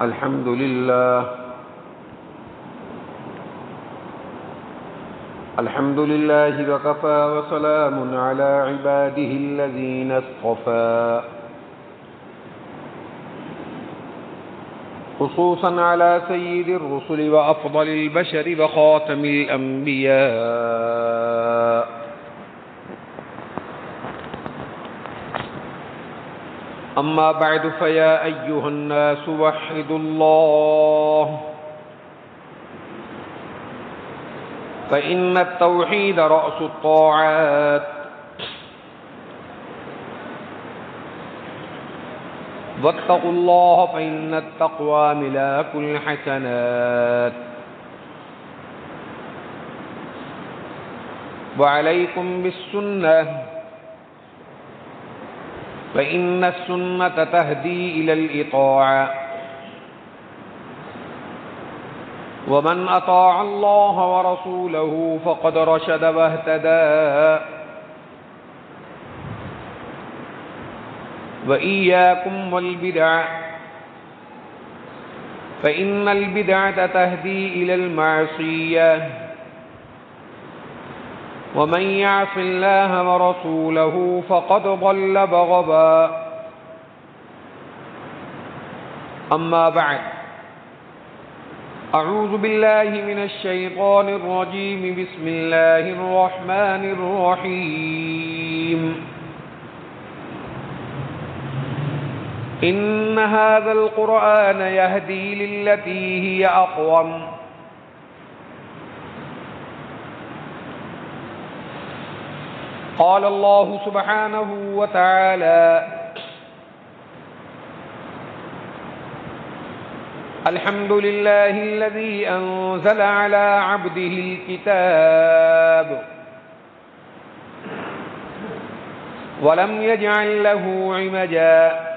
الحمد لله الحمد لله وكفى وسلام على عباده الذين اصطفى خصوصا على سيد الرسل وأفضل البشر وخاتم الأنبياء أما بعد فيا أيها الناس وحدوا الله فإن التوحيد رأس الطاعات واتقوا الله فإن التقوى ملاك الحسنات وعليكم بالسنة فإن السنة تهدي إلى الإطاعة ومن أطاع الله ورسوله فقد رشد واهتدى وإياكم والبدع فإن البدعة تهدي إلى المعصية ومن يعص الله ورسوله فقد ضل ضلالا أما بعد أعوذ بالله من الشيطان الرجيم بسم الله الرحمن الرحيم إن هذا القرآن يهدي للتي هي أقوم قال الله سبحانه وتعالى الحمد لله الذي أنزل على عبده الكتاب ولم يجعل له عوجا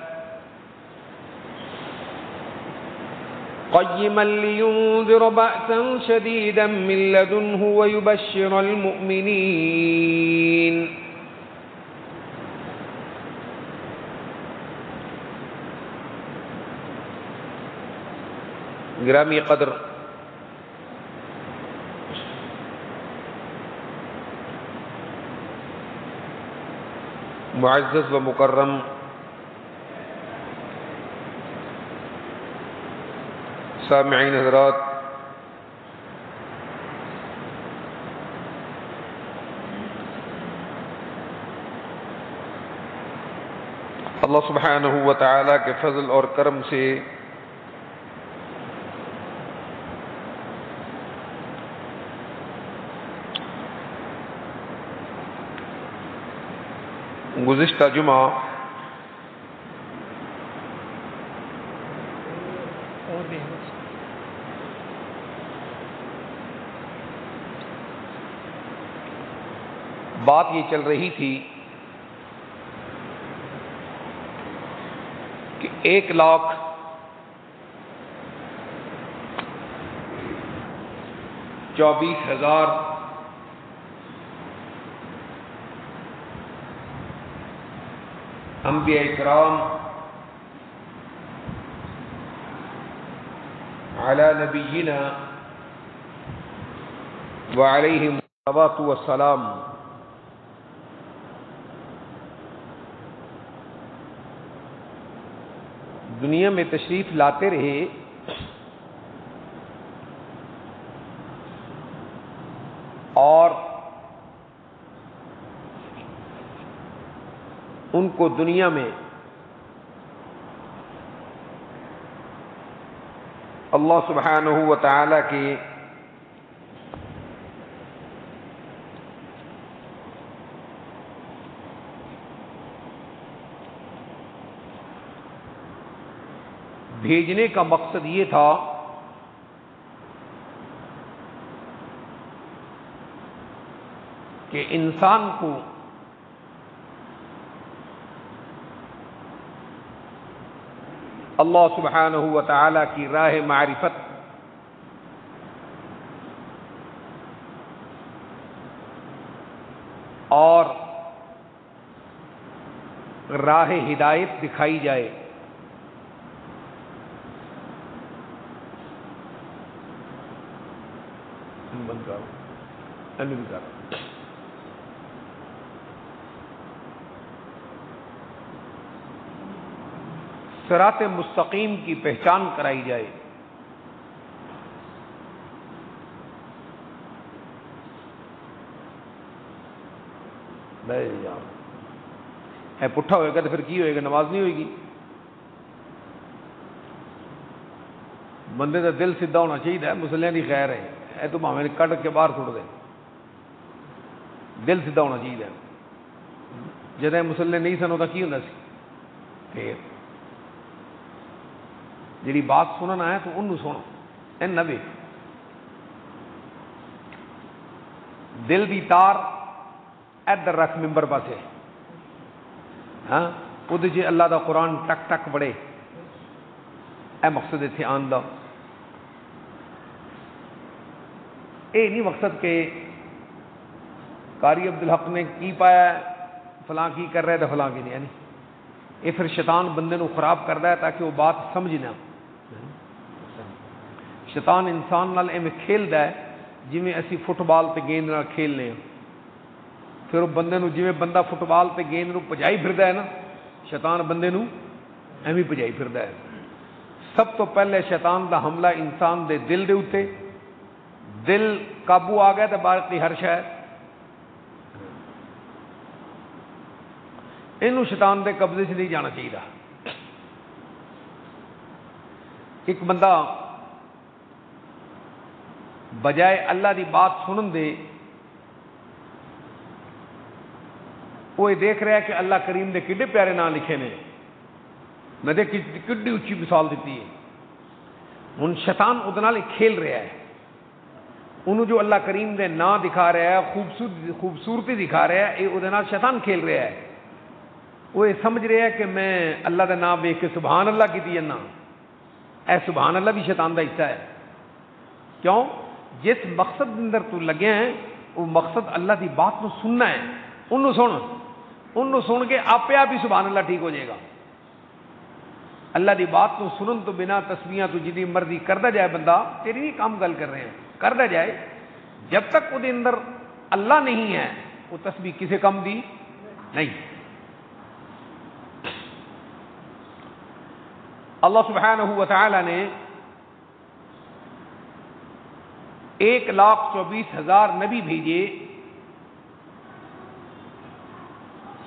قيما لينذر بأسا شديدا من لدنه ويبشر المؤمنين گرامی قدر معزز و مکرم سامعین حضرات، اللہ سبحانہ و تعالی کے فضل اور کرم سے گزشتہ جمعہ بات یہ چل رہی تھی کہ 1,24,000 انبیاء کرام علی نبینا وعلیہم الصلاۃ والسلام دنیا میں تشریف لاتے رہے اور ان کو دنیا میں اللہ سبحانہ و تعالی کے بھیجنے کا مقصد یہ تھا کہ انسان کو اللہ سبحانہ و تعالی کی راہ معرفت اور راہ ہدایت دکھائی جائے، بند کر بھی کر صراط مستقیم کی پہچان کرائی جائے. ہے پٹھا ہوئے گا تو پھر کی ہوئے گا؟ نماز نہیں ہوئے گی. بندے کا دل سیدھا ہونا چاہیے. مسلیاں کی خیر ہے اے تو بھاویں کٹ کے باہر سٹ دے, دل سیدھا ہونا چاہیے. جدے مسلے نہیں سن تو کی ہوتا سی؟ پھر جی بات سننا ہے تو انہوں سنو, این نہ ویکھ. دل دی تار ادھر رکھ ممبر پاسے, ہاں وہ جی اللہ دا قرآن ٹک ٹک بڑے, اے مقصد اتنے آن دا. اے نہیں مقصد کہ قاری عبدالحق نے کی پایا فلاں کی کر رہے تو فلاں کی نہیں. یہ پھر شیطان بندے نو خراب کرتا ہے تاکہ وہ بات سمجھنا. شیطان انسان نال ایویں کھیلدا ہے جویں اسی فٹ بال تے گیند نال کھیلنے ہیں. پھر وہ بندے نو جویں بندہ فٹ بال تے گیند نو پجائی پھردا ہے نا, شیطان بندے نو ایویں پجائی پھردا ہے. سب تو پہلے شیطان دا حملہ انسان دے دل دے اوتے, دل قابو آ گیا تو باقی ہر شے اینو شیطان دے قبضے سے نہیں جانا چاہیے. ایک بندہ بجائے اللہ دی بات سنن دے وہ یہ دیکھ رہا ہے کہ اللہ کریم دے کڈے پیارے نام لکھے نے, میں دیکھ کڈی اچھی مثال دیتی ہے. ہن شیطان ادھے نال کھیل رہا ہے, انہوں جو اللہ کریم دے نام دکھا رہا ہے, خوبصورتی دکھا رہا ہے, یہ ادھے نال شیطان کھیل رہا ہے. وہ یہ سمجھ رہا ہے کہ میں اللہ دا نام دیکھ کے سبحان اللہ کی جانا. اے سبحان اللہ بھی شیطان دا حصہ ہے. کیوں؟ جس مقصد اندر تو لگے ہیں وہ مقصد اللہ دی بات نو سننا ہے. انہوں سن کے آپ ہی سبحان اللہ ٹھیک ہو جائے گا. اللہ دی بات نو سنن تو بنا تسبیحاں تو جتنی مرضی کرتا جائے بندہ, تیری نہیں کام گل کر رہے ہیں, کرتا جائے, جب تک وہ اندر اللہ نہیں ہے وہ تسبیح کسے کم دی نہیں. اللہ سبحانہ و تعالی نے 1,24,000 نبی بھیجے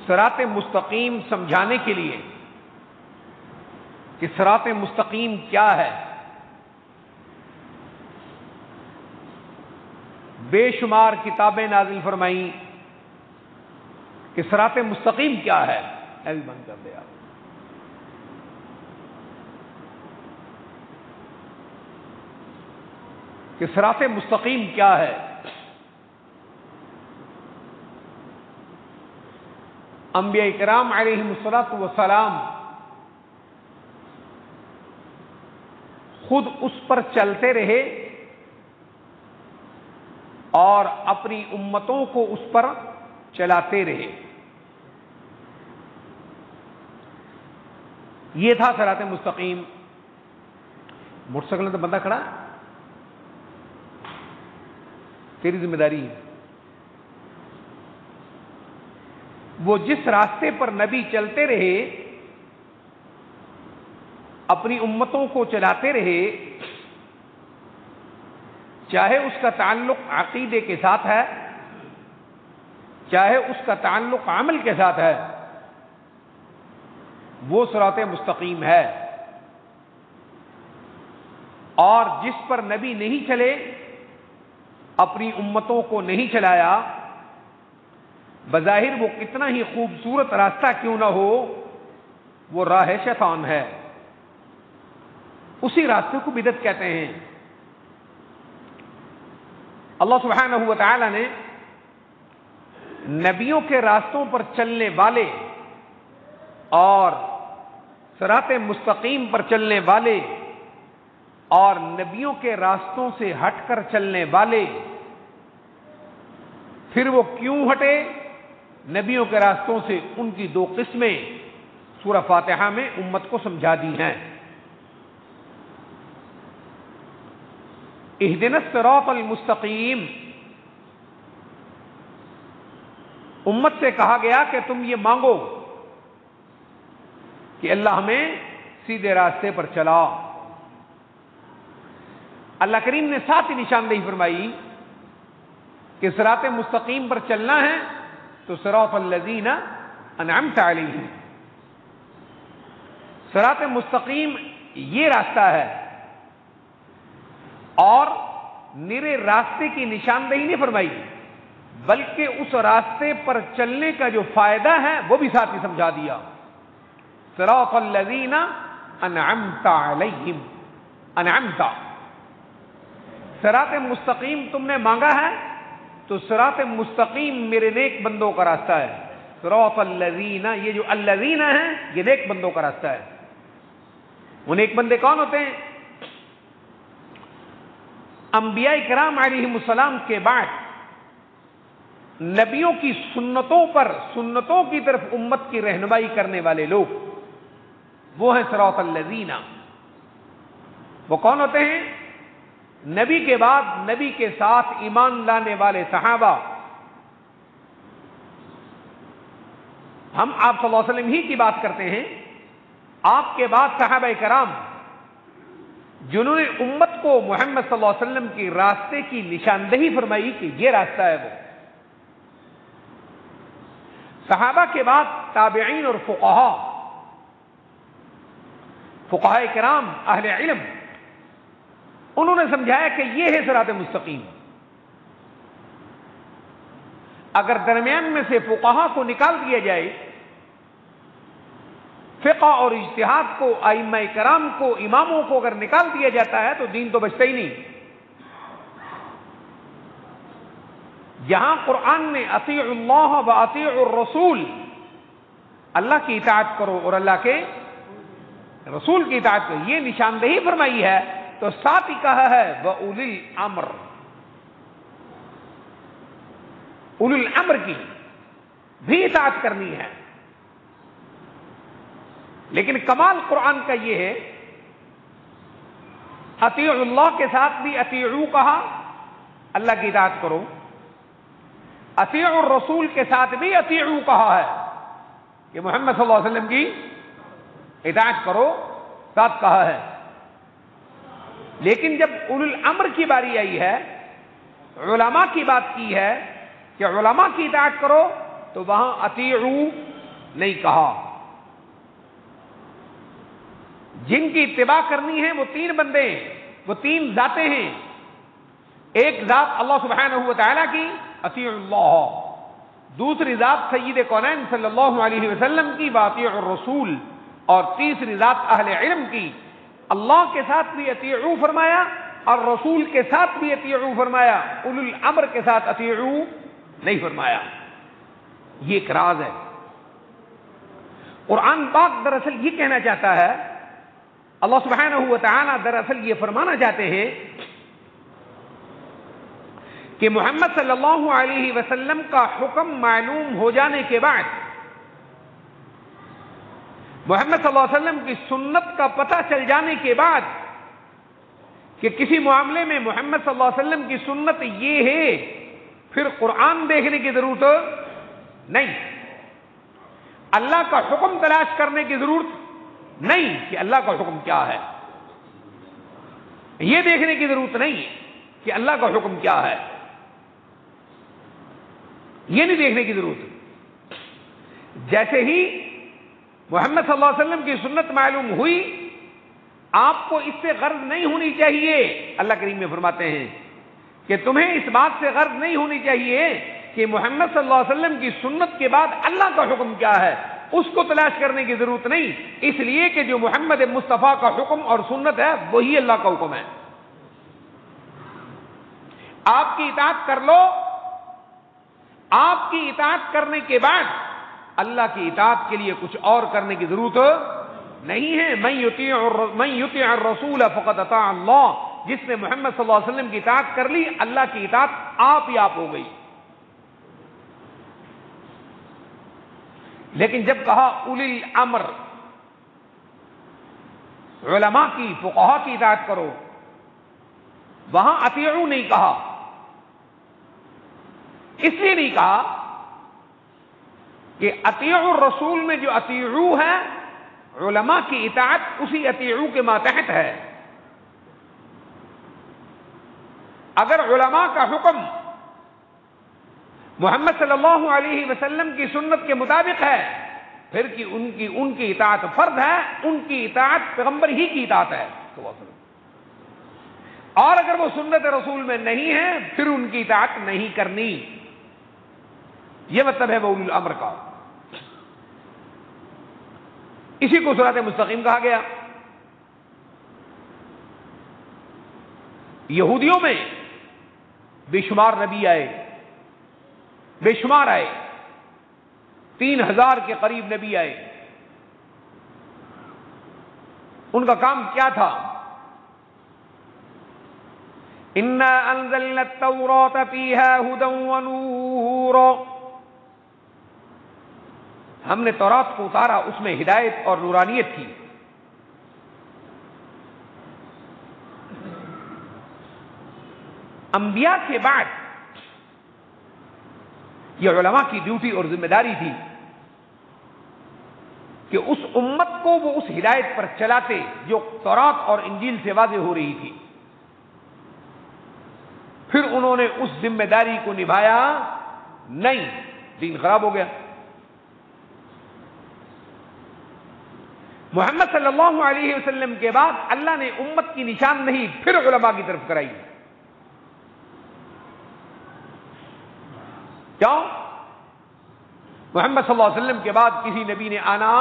صراط مستقیم سمجھانے کے لیے کہ صراط مستقیم کیا ہے. بے شمار کتابیں نازل فرمائیں کہ صراط مستقیم کیا ہے. اے بھی بند کر دے آپ. کہ صراط مستقیم کیا ہے. انبیاء کرام علیہم الصلوۃ والسلام خود اس پر چلتے رہے اور اپنی امتوں کو اس پر چلاتے رہے. یہ تھا صراط مستقیم. موٹر سائیکل تو بندہ کھڑا, تیری ذمہ داری ہے. وہ جس راستے پر نبی چلتے رہے, اپنی امتوں کو چلاتے رہے, چاہے اس کا تعلق عقیدے کے ساتھ ہے, چاہے اس کا تعلق عمل کے ساتھ ہے, وہ صراط مستقیم ہے. اور جس پر نبی نہیں چلے, اپنی امتوں کو نہیں چلایا, بظاہر وہ کتنا ہی خوبصورت راستہ کیوں نہ ہو, وہ راہ شیطان ہے. اسی راستے کو بدعت کہتے ہیں. اللہ سبحانہ و تعالی نے نبیوں کے راستوں پر چلنے والے اور صراط مستقیم پر چلنے والے اور نبیوں کے راستوں سے ہٹ کر چلنے والے, پھر وہ کیوں ہٹے نبیوں کے راستوں سے, ان کی 2 قسمیں سورہ فاتحہ میں امت کو سمجھا دی ہیں. اہدنا الصراط المستقیم، امت سے کہا گیا کہ تم یہ مانگو کہ اللہ ہمیں سیدھے راستے پر چلا۔ اللہ کریم نے ساتھ ہی نشاندہی فرمائی کہ صراط مستقیم پر چلنا ہے تو صراط الذین انعمت علیہم، صراط مستقیم یہ راستہ ہے، اور نرے راستے کی نشاندہی نہیں فرمائی بلکہ اس راستے پر چلنے کا جو فائدہ ہے وہ بھی ساتھ ہی سمجھا دیا۔ صراط الذین انعمت علیہم، انعمت، صراط مستقیم تم نے مانگا ہے تو صراط مستقیم میرے نیک بندوں کا راستہ ہے۔ صراط الذین، یہ جو الذین ہیں یہ نیک بندوں کا راستہ ہے۔ وہ نیک بندے کون ہوتے ہیں؟ انبیاء کرام علیہم السلام کے بعد نبیوں کی سنتوں پر، سنتوں کی طرف امت کی رہنمائی کرنے والے لوگ، وہ ہیں صراط الذین۔ وہ کون ہوتے ہیں؟ نبی کے بعد نبی کے ساتھ ایمان لانے والے صحابہ۔ ہم آپ صلی اللہ علیہ وسلم ہی کی بات کرتے ہیں، آپ کے بعد صحابہ کرام جنہوں نے امت کو محمد صلی اللہ علیہ وسلم کی راستے کی نشاندہی فرمائی کہ یہ راستہ ہے وہ۔ صحابہ کے بعد تابعین اور فقہاء کرام، اہل علم، انہوں نے سمجھایا کہ یہ ہے صراط مستقیم۔ اگر درمیان میں سے فقہاء کو نکال دیا جائے، فقہ اور اجتہاد کو، ائمہ کرام کو، اماموں کو اگر نکال دیا جاتا ہے تو دین تو بچتا ہی نہیں۔ جہاں قرآن نے اطیعوا اللہ و اطیعوا الرسول، اللہ کی اطاعت کرو اور اللہ کے رسول کی اطاعت کرو، یہ نشاندہی فرمائی ہے، تو ساتھ ہی کہا ہے وَأُولِي الْأَمْرِ، اولو الامر کی بھی اطاعت کرنی ہے۔ لیکن کمال قرآن کا یہ ہے، اطیعوا اللہ کے ساتھ بھی اطیعوا کہا، اللہ کی اطاعت کرو، اطیعوا الرسول کے ساتھ بھی اطیعوا کہا ہے کہ محمد صلی اللہ علیہ وسلم کی اطاعت کرو، ساتھ کہا ہے۔ لیکن جب اولو الامر کی باری آئی ہے، علماء کی بات کی ہے کہ علماء کی اطاعت کرو، تو وہاں اطیعوا نہیں کہا۔ جن کی اتباع کرنی ہے وہ تین بندے ہیں، وہ تین ذاتیں ہیں۔ ایک ذات اللہ سبحانہ و تعالیٰ کی، اطیعوا اللہ، دوسری ذات سید کونین صلی اللہ علیہ وسلم کی، واطیعوا الرسول، اور تیسری ذات اہل علم کی۔ اللہ کے ساتھ بھی اطیعوا فرمایا اور رسول کے ساتھ بھی اطیعوا فرمایا، اولو الامر کے ساتھ اطیعوا نہیں فرمایا۔ یہ ایک راز ہے۔ قرآن پاک دراصل یہ کہنا چاہتا ہے، اللہ سبحانہ و تعالیٰ دراصل یہ فرمانا چاہتے ہیں کہ محمد صلی اللہ علیہ وسلم کا حکم معلوم ہو جانے کے بعد، محمد صلی اللہ علیہ وسلم کی سنت کا پتہ چل جانے کے بعد کہ کسی معاملے میں محمد صلی اللہ علیہ وسلم کی سنت یہ ہے، پھر قرآن دیکھنے کی ضرورت نہیں، اللہ کا حکم تلاش کرنے کی ضرورت نہیں کہ اللہ کا حکم کیا ہے، یہ دیکھنے کی ضرورت نہیں کہ اللہ کا حکم کیا ہے، یہ نہیں دیکھنے کی ضرورت۔ جیسے ہی محمد صلی اللہ علیہ وسلم کی سنت معلوم ہوئی، آپ کو اس سے غرض نہیں ہونی چاہیے، اللہ کریم میں فرماتے ہیں کہ تمہیں اس بات سے غرض نہیں ہونی چاہیے کہ محمد صلی اللہ علیہ وسلم کی سنت کے بعد اللہ کا حکم کیا ہے، اس کو تلاش کرنے کی ضرورت نہیں، اس لیے کہ جو محمد مصطفیٰ کا حکم اور سنت ہے وہی اللہ کا حکم ہے۔ آپ کی اطاعت کر لو، آپ کی اطاعت کرنے کے بعد اللہ کی اطاعت کے لیے کچھ اور کرنے کی ضرورت نہیں ہے۔ من یطیع الرسول فقد اطاع اللہ، جس نے محمد صلی اللہ علیہ وسلم کی اطاعت کر لی، اللہ کی اطاعت آپ ہی آپ ہو گئی۔ لیکن جب کہا اولی الامر، علماء کی، فقہاء کی اطاعت کرو، وہاں اطیعوا نہیں کہا. اس لیے نہیں کہا کہ اطیعوا الرسول میں جو اطیعوا ہے علماء کی اطاعت اسی اطیعوا کے ماتحت ہے. اگر علماء کا حکم محمد صلی اللہ علیہ وسلم کی سنت کے مطابق ہے پھر کہ ان کی اطاعت فرض ہے، ان کی اطاعت پیغمبر ہی کی اطاعت ہے. اور اگر وہ سنت رسول میں نہیں ہے پھر ان کی اطاعت نہیں کرنی. یہ مطلب ہے وہ اولو الامر کا. اسی کو صراط مستقیم کہا گیا. یہودیوں میں بے شمار نبی آئے، بے شمار آئے، 3000 کے قریب نبی آئے. ان کا کام کیا تھا؟ انا انزلنا التوراۃ فیہا ھدی ونور، ہم نے تورات کو اتارا، اس میں ہدایت اور نورانیت تھی. انبیاء کے بعد یہ علماء کی ڈیوٹی اور ذمہ داری تھی کہ اس امت کو وہ اس ہدایت پر چلاتے جو تورات اور انجیل سے واضح ہو رہی تھی. پھر انہوں نے اس ذمہ داری کو نبھایا نہیں، دین خراب ہو گیا. محمد صلی اللہ علیہ وسلم کے بعد اللہ نے امت کی نشاندہی پھر علماء کی طرف کرائی. کیوں؟ محمد صلی اللہ علیہ وسلم کے بعد کسی نبی نے آنا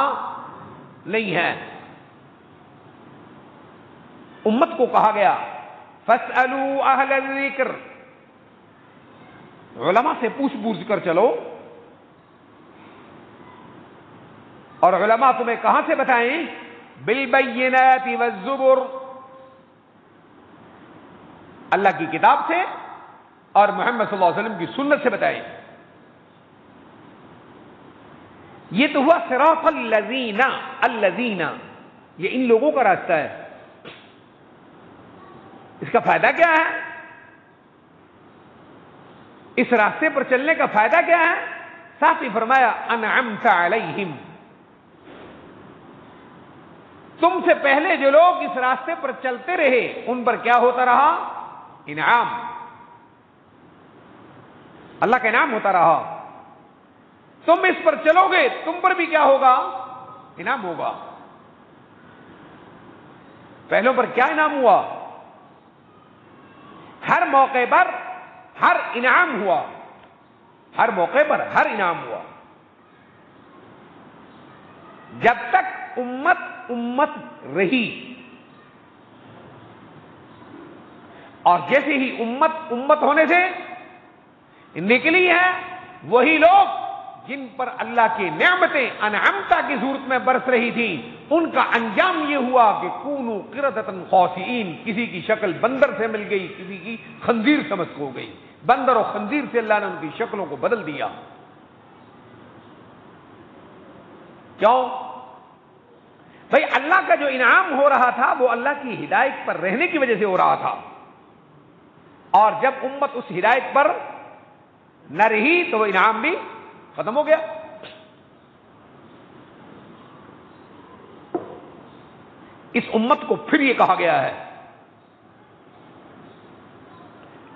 نہیں ہے. امت کو کہا گیا فاسألوا اہل الذکر، علماء سے پوچھ کر چلو. اور علماء تمہیں کہاں سے بتائیں؟ بالبینات والزبر، اللہ کی کتاب سے اور محمد صلی اللہ علیہ وسلم کی سنت سے بتائیں. یہ تو ہوا صراط الذین، یہ ان لوگوں کا راستہ ہے. اس کا فائدہ کیا ہے؟ اس راستے پر چلنے کا فائدہ کیا ہے؟ ساتھ ہی فرمایا انعمت علیہم، تم سے پہلے جو لوگ اس راستے پر چلتے رہے ان پر کیا ہوتا رہا؟ انعام، اللہ کا انعام ہوتا رہا. تم اس پر چلو گے تم پر بھی کیا ہوگا؟ انعام ہوگا. پہلوں پر کیا انعام ہوا؟ ہر موقع پر ہر انعام ہوا، ہر موقع پر ہر انعام ہوا. جب تک امت رہی اور جیسے ہی امت ہونے سے نکلی ہے، وہی لوگ جن پر اللہ کی نعمتیں انعمتا کی صورت میں برس رہی تھیں ان کا انجام یہ ہوا کہ کونوا قردۃ خاسئین، کسی کی شکل بندر سے مل گئی، کسی کی خنزیر سے مسخ ہو گئی. بندر اور خنزیر سے اللہ نے ان کی شکلوں کو بدل دیا. کیوں؟ بھائی اللہ کا جو انعام ہو رہا تھا وہ اللہ کی ہدایت پر رہنے کی وجہ سے ہو رہا تھا، اور جب امت اس ہدایت پر نہ رہی تو وہ انعام بھی ختم ہو گیا. اس امت کو پھر یہ کہا گیا ہے،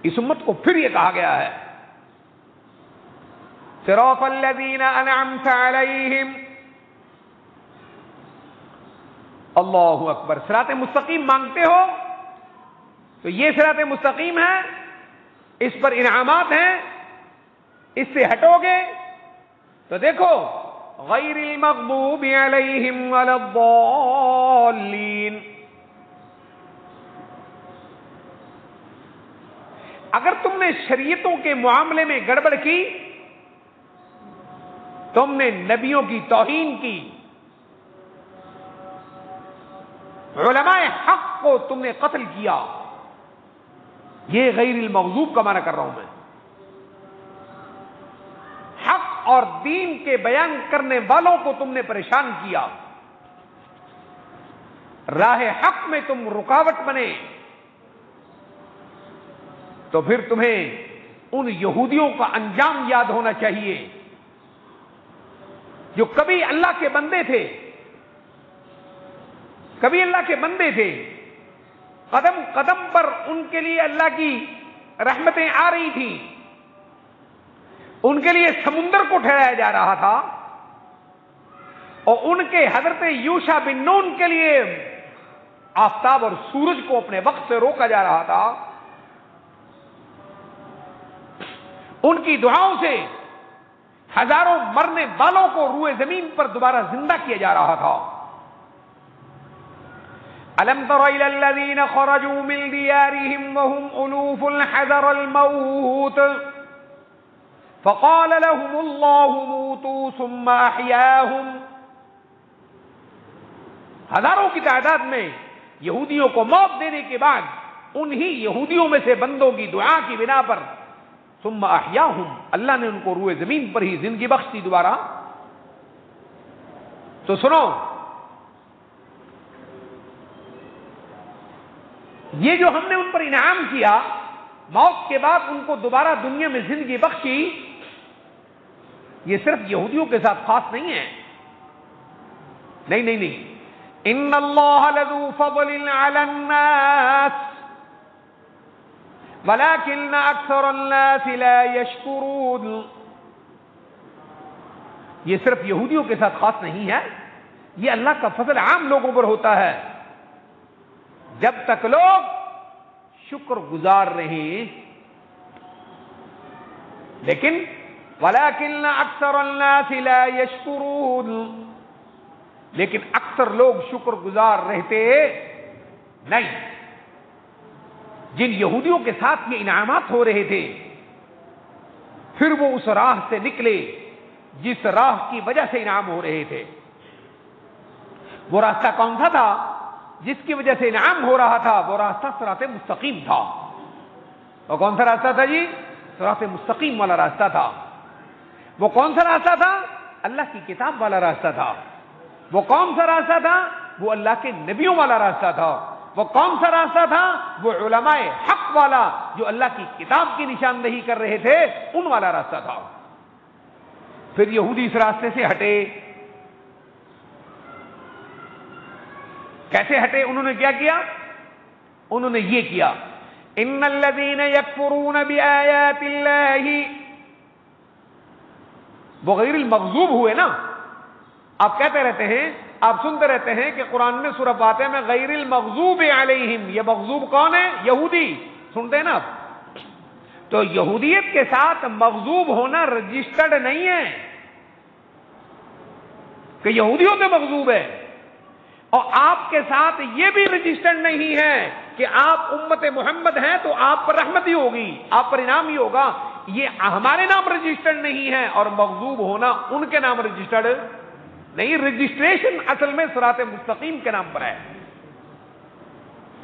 اس امت کو پھر یہ کہا گیا ہے صراط الذین انعمت علیہم. اللہ اکبر. صراط مستقیم مانگتے ہو تو یہ صراط مستقیم ہے، اس پر انعامات ہیں. اس سے ہٹو گے تو دیکھو غیر المغضوب علیہم ولا الضالین. اگر تم نے شریعتوں کے معاملے میں گڑبڑ کی، تم نے نبیوں کی توہین کی، علماء حق کو تم نے قتل کیا، یہ غیر المغضوب کا معنی کر رہا ہوں میں. حق اور دین کے بیان کرنے والوں کو تم نے پریشان کیا، راہ حق میں تم رکاوٹ بنے، تو پھر تمہیں ان یہودیوں کا انجام یاد ہونا چاہیے جو کبھی اللہ کے بندے تھے، کبھی اللہ کے بندے تھے، قدم قدم پر ان کے لیے اللہ کی رحمتیں آ رہی تھیں، ان کے لیے سمندر کو ٹھہرایا جا رہا تھا، اور ان کے حضرت یوشع بن نون کے لیے آفتاب اور سورج کو اپنے وقت سے روکا جا رہا تھا، ان کی دعاؤں سے ہزاروں مرنے والوں کو روئے زمین پر دوبارہ زندہ کیا جا رہا تھا۔ أَلَمْ تَرَ إِلَى الَّذِينَ خَرَجُوا مِنْ دِيَارِهِمْ وَهُمْ أُلُوفٌ حَذَرَ الْمَوْتِ فَقَالَ لَهُمُ اللَّهُ مُوتُوا ثُمَّ أَحْيَاهُمْ۔ ہزاروں کی تعداد میں یہودیوں کو موت دینے کے بعد انہی یہودیوں میں سے بندوں کی دعا کی بنا پر ثم احیاہم، اللہ نے ان کو روئے زمین پر ہی زندگی بخش دی دوبارہ۔ تو سنو، یہ جو ہم نے ان پر انعام کیا، موت کے بعد ان کو دوبارہ دنیا میں زندگی بخشی، یہ صرف یہودیوں کے ساتھ خاص نہیں ہے، نہیں نہیں نہیں، ان اللہ لذو فضل علی الناس ولكن اکثر الناس لا یشکرون۔ یہ صرف یہودیوں کے ساتھ خاص نہیں ہے، یہ اللہ کا فضل عام لوگوں پر ہوتا ہے، جب تک لوگ شکر گزار رہیں۔ لیکن ولكن اکثر الناس لا یشکرون، لیکن اکثر لوگ شکر گزار رہتے نہیں۔ جن یہودیوں کے ساتھ یہ انعامات ہو رہے تھے، پھر وہ اس راہ سے نکلے جس راہ کی وجہ سے انعام ہو رہے تھے۔ وہ راستہ کون سا تھا جس کی وجہ سے انعام ہو رہا تھا؟ وہ راستہ صراط مستقیم تھا۔ وہ کون سا راستہ تھا جی؟ صراط مستقیم والا راستہ تھا۔ وہ کون سا راستہ تھا؟ اللہ کی کتاب والا راستہ تھا۔ وہ کون سا راستہ تھا؟ وہ اللہ کے نبیوں والا راستہ تھا۔ وہ کون سا راستہ تھا؟ وہ علماء حق والا جو اللہ کی کتاب کی نشاندہی کر رہے تھے، ان والا راستہ تھا۔ پھر یہودی اس راستے سے ہٹے۔ کیسے ہٹے؟ انہوں نے کیا کیا؟ انہوں نے یہ کیا، ان الذین یکفرون بآیات اللہ، وہ غیر المغضوب ہوئے نا۔ آپ کہتے رہتے ہیں، آپ سنتے رہتے ہیں کہ قرآن میں سورہ فاتحہ میں غیر المغضوب علیہم، یہ مغضوب کون ہے؟ یہودی، سنتے ہیں نا آپ؟ تو یہودیت کے ساتھ مغضوب ہونا رجسٹرڈ نہیں ہے کہ یہودیوں سے مغضوب ہے، اور آپ کے ساتھ یہ بھی رجسٹرڈ نہیں ہے کہ آپ امت محمد ہیں تو آپ پر رحمت ہی ہوگی، آپ پر انعام ہی ہوگا۔ یہ ہمارے نام رجسٹرڈ نہیں ہے، اور مغضوب ہونا ان کے نام رجسٹرڈ نہیں۔ رجسٹریشن اصل میں صراط مستقیم کے نام پر ہے،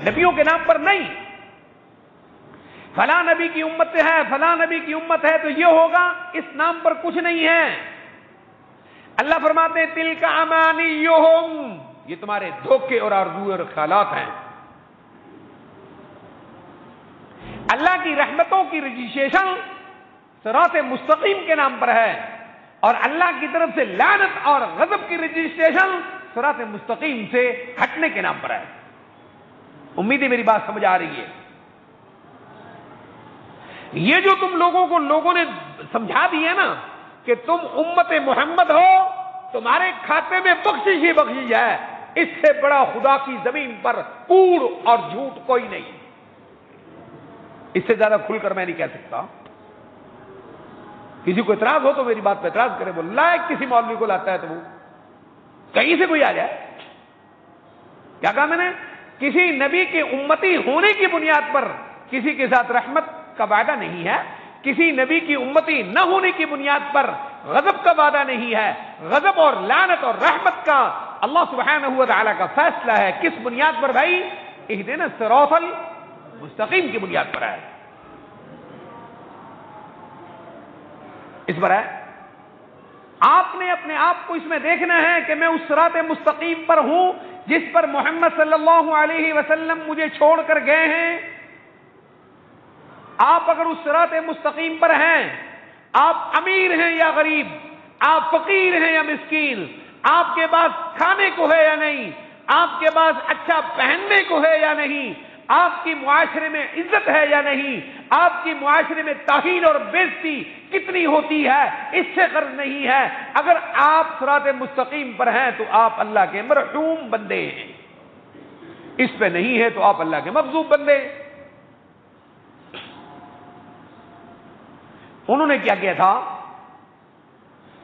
نبیوں کے نام پر نہیں۔ فلاں نبی کی امت ہے، فلاں نبی کی امت ہے تو یہ ہوگا، اس نام پر کچھ نہیں ہے۔ اللہ فرماتے ہیں تلک امانیہم، یہ تمہارے دھوکے اور آرزو اور خیالات ہیں۔ اللہ کی رحمتوں کی رجسٹریشن صراط مستقیم کے نام پر ہے، اور اللہ کی طرف سے لعنت اور غضب کی رجسٹریشن صراط مستقیم سے ہٹنے کے نام پر ہے۔ امید ہے میری بات سمجھ آ رہی ہے؟ یہ جو تم لوگوں نے سمجھا دی ہے نا کہ تم امت محمد ہو، تمہارے کھاتے میں بخشش ہی بخشش ہے، اس سے بڑا خدا کی زمین پر کوڑ اور جھوٹ کوئی نہیں۔ اس سے زیادہ کھل کر میں نہیں کہہ سکتا۔ کسی کو اعتراض ہو تو میری بات پہ اعتراض کرے، وہ لائق کسی مولوی کو لاتا ہے تو وہ کہیں سے کوئی آ جائے۔ کیا کہا میں نے؟ کسی نبی کے امتی ہونے کی بنیاد پر کسی کے ساتھ رحمت کا وعدہ نہیں ہے، کسی نبی کی امتی نہ ہونے کی بنیاد پر غضب کا وعدہ نہیں ہے۔ غضب اور لعنت اور رحمت کا اللہ سبحانہ و تعالی کا فیصلہ ہے۔ کس بنیاد پر بھائی؟ اہدنا الصراط المستقیم کی بنیاد پر ہے، اس پر ہے۔ آپ نے اپنے آپ کو اس میں دیکھنا ہے کہ میں اس صراط مستقیم پر ہوں جس پر محمد صلی اللہ علیہ وسلم مجھے چھوڑ کر گئے ہیں۔ آپ اگر اس صراط مستقیم پر ہیں، آپ امیر ہیں یا غریب، آپ فقیر ہیں یا مسکین، آپ کے پاس کھانے کو ہے یا نہیں، آپ کے پاس اچھا پہننے کو ہے یا نہیں، آپ کی معاشرے میں عزت ہے یا نہیں، آپ کی معاشرے میں توہین اور بےعزتی کتنی ہوتی ہے، اس سے غرض نہیں ہے۔ اگر آپ صراط مستقیم پر ہیں تو آپ اللہ کے مرحوم بندے ہیں، اس پہ نہیں ہے تو آپ اللہ کے مغضوب بندے۔ انہوں نے کیا کیا تھا؟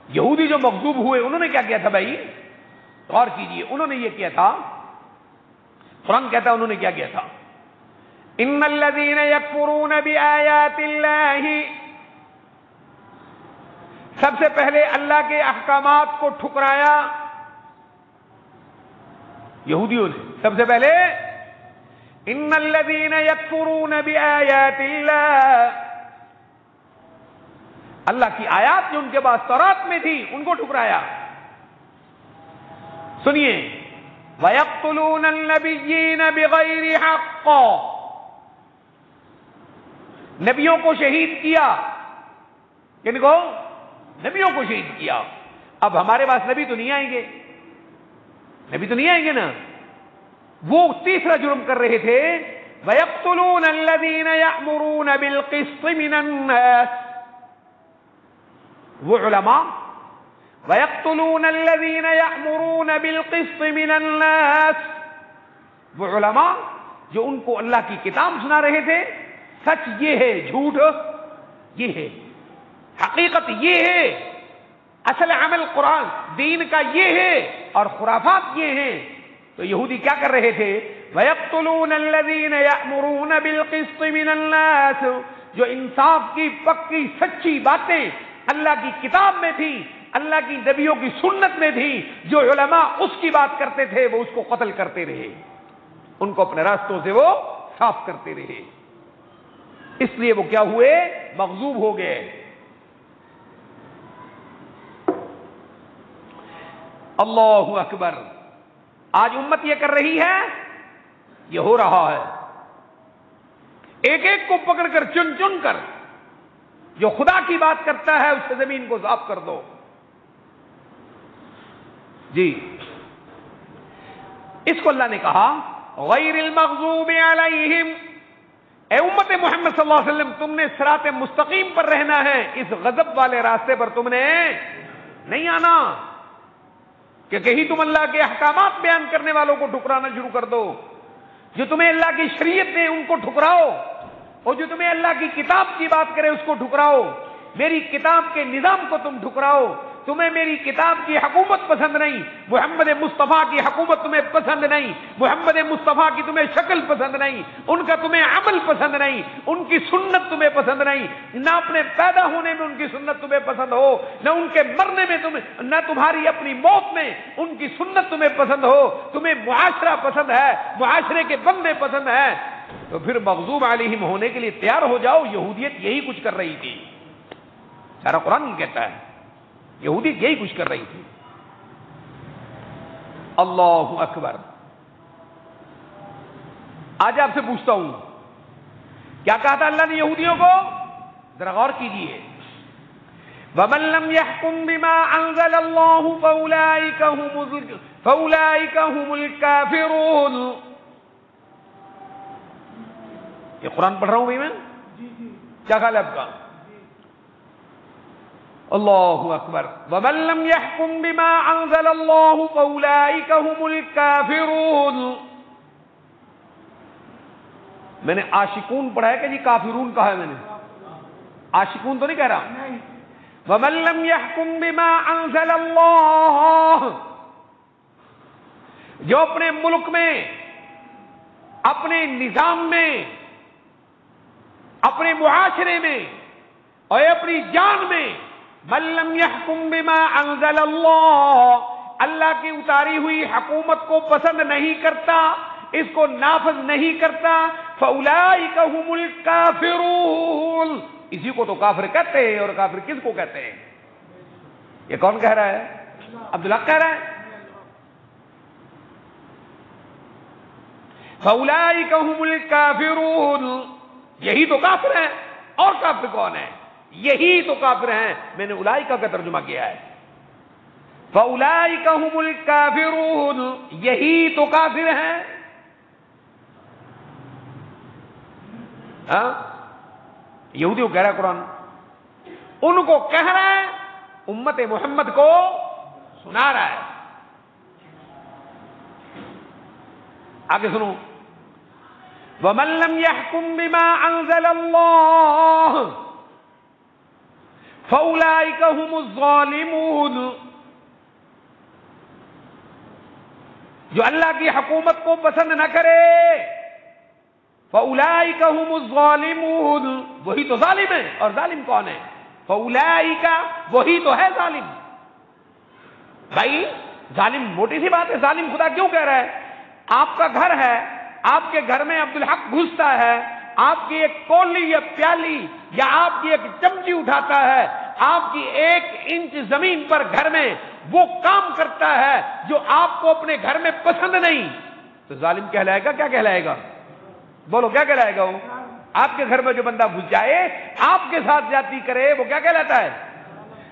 یہودی جو مغضوب ہوئے انہوں نے کیا کیا تھا بھائی؟ غور کیجئے، انہوں نے یہ کیا تھا، قرآن کہتا ہے انہوں نے کیا کیا تھا، ان الذين يكفرون بآيات اللہ، سب سے پہلے اللہ کے احکامات کو ٹھکرایا یہودیوں نے، سب سے پہلے ان الذين يكفرون بآيات اللہ، اللہ کی آیات جو ان کے پاس تورات میں تھی ان کو ٹھکرایا۔ سنیے، وَيَقْتُلُونَ النَّبِيِّينَ بِغَيْرِ حَقٍّ، نبیوں کو شہید کیا، کن کو؟ نبیوں کو شہید کیا۔ اب ہمارے پاس نبی تو نہیں آئیں گے، نبی تو نہیں آئیں گے نا، وہ تیسرا جرم کر رہے تھے، وَيَقْتُلُونَ الَّذِينَ يَأْمُرُونَ بِالْقِسْطِ مِنَ النَّاسِ، وہ علماء، وَيَقْتُلُونَ الَّذِينَ يَأْمُرُونَ بِالْقِسْطِ مِنَ النَّاسِ، وہ علماء جو ان کو اللہ کی کتاب سنا رہے تھے، سچ یہ ہے، جھوٹ یہ ہے، حقیقت یہ ہے، اصل عمل قرآن دین کا یہ ہے اور خرافات یہ ہیں۔ تو یہودی کیا کر رہے تھے؟ وَيَقْتُلُونَ الَّذِينَ يَأْمُرُونَ بِالْقِسْطِ مِنَ النَّاسِ، جو انصاف کی پکی سچی باتیں اللہ کی کتاب میں تھی، اللہ کی نبیوں کی سنت میں تھی، جو علماء اس کی بات کرتے تھے وہ اس کو قتل کرتے رہے، ان کو اپنے راستوں سے وہ صاف کرتے رہے، اس لیے وہ کیا ہوئے؟ مغضوب ہو گئے۔ اللہ اکبر، آج امت یہ کر رہی ہے، یہ ہو رہا ہے، ایک ایک کو پکڑ کر چن چن کر، جو خدا کی بات کرتا ہے اس سے زمین کو صاف کر دو۔ جی، اس کو اللہ نے کہا غیر المغضوب علیہم، اے امت محمد صلی اللہ علیہ وسلم، تم نے صراط مستقیم پر رہنا ہے، اس غضب والے راستے پر تم نے نہیں آنا کہ کہیں تم اللہ کے احکامات بیان کرنے والوں کو ٹھکرانا شروع کر دو، جو تمہیں اللہ کی شریعت دے ان کو ٹھکراؤ، اور جو تمہیں اللہ کی کتاب کی بات کرے اس کو ٹھکراؤ، میری کتاب کے نظام کو تم ٹھکراؤ، تمہیں میری کتاب کی حکومت پسند نہیں، محمد مصطفیٰ کی حکومت تمہیں پسند نہیں، محمد مصطفیٰ کی تمہیں شکل پسند نہیں، ان کا تمہیں عمل پسند نہیں، ان کی سنت تمہیں پسند نہیں، نہ اپنے پیدا ہونے میں ان کی سنت تمہیں پسند ہو، نہ ان کے مرنے میں نہ تمہاری اپنی موت میں ان کی سنت تمہیں پسند ہو، تمہیں معاشرہ پسند ہے، معاشرے کے بندے پسند ہیں، تو پھر مغضوب علیہم ہونے کے لیے تیار ہو جاؤ۔ یہودیت یہی کچھ کر رہی تھی، سارا قرآن کہتا ہے یہودی یہی کچھ کر رہی تھی۔ اللہ اکبر۔ آج آپ سے پوچھتا ہوں، کیا کہا تھا اللہ نے یہودیوں کو؟ ذرا غور کیجیے، وَمَن لَّمْ يَحْكُم بِمَا أَنزَلَ اللَّهُ فَأُولَٰئِكَ هُمُ الْكَافِرُونَ۔ یہ قرآن پڑھ رہا ہوں بھائی میں، کیا خیال ہے آپ کا؟ اللہ اکبر۔ وَمَن لَّمْ يَحْكُم بِمَا أَنزَلَ اللَّهُ فَأُولَٰئِكَ هُمُ الْكَافِرُونَ۔ میں نے عاشقون پڑھا ہے کہ جی کافرون کہا ہے؟ میں نے عاشقون تو نہیں کہہ رہا۔ وَمَن لَّمْ يَحْكُم بِمَا أَنزَلَ اللَّهُ، جو اپنے ملک میں، اپنے نظام میں، اپنے معاشرے میں اور اپنی جان میں، من لم يحكم بما انزل اللہ، اللہ کی اتاری ہوئی حکومت کو پسند نہیں کرتا، اس کو نافذ نہیں کرتا، فاولئک هم الکافرون، اسی کو تو کافر کہتے ہیں۔ اور کافر کس کو کہتے ہیں؟ یہ کون کہہ رہا ہے؟ عبدالحق کہہ رہا ہے۔ فاولئک هم الکافرون، یہی تو کافر ہیں، اور کافر کون ہے؟ یہی تو کافر ہیں. میں نے اولئک کا ترجمہ کیا ہے، فاولئک هم الکافرون، یہی تو کافر ہیں. ہاں یہودی کو کہہ رہا ہے قرآن، ان کو کہہ رہا ہے، امت محمد کو سنا رہا ہے. آگے سنو، وَمَن لَّمْ يَحْكُم بِمَا أَنزَلَ اللَّهُ فَأُولَٰئِكَ هُمُ الظَّالِمُونَ. جو اللہ کی حکومت کو پسند نہ کرے، فَأُولَٰئِكَ هُمُ الظَّالِمُونَ، وہی تو ظالم ہے. اور ظالم کون ہے؟ فَأُولَٰئِكَ، وہی تو ہے ظالم. بھائی ظالم موٹی سی بات ہے، ظالم خدا کیوں کہہ رہا ہے؟ آپ کا گھر ہے، آپ کے گھر میں عبدالحق گھستا ہے، آپ کی ایک کولی یا پیالی یا آپ کی ایک چمچی اٹھاتا ہے، آپ کی 1 انچ زمین پر گھر میں وہ کام کرتا ہے جو آپ کو اپنے گھر میں پسند نہیں، تو ظالم کہلائے گا؟ کیا کہلائے گا؟ بولو کیا کہلائے گا وہ؟ آپ کے گھر میں جو بندہ گھس جائے، آپ کے ساتھ زیادتی کرے، وہ کیا کہلاتا ہے؟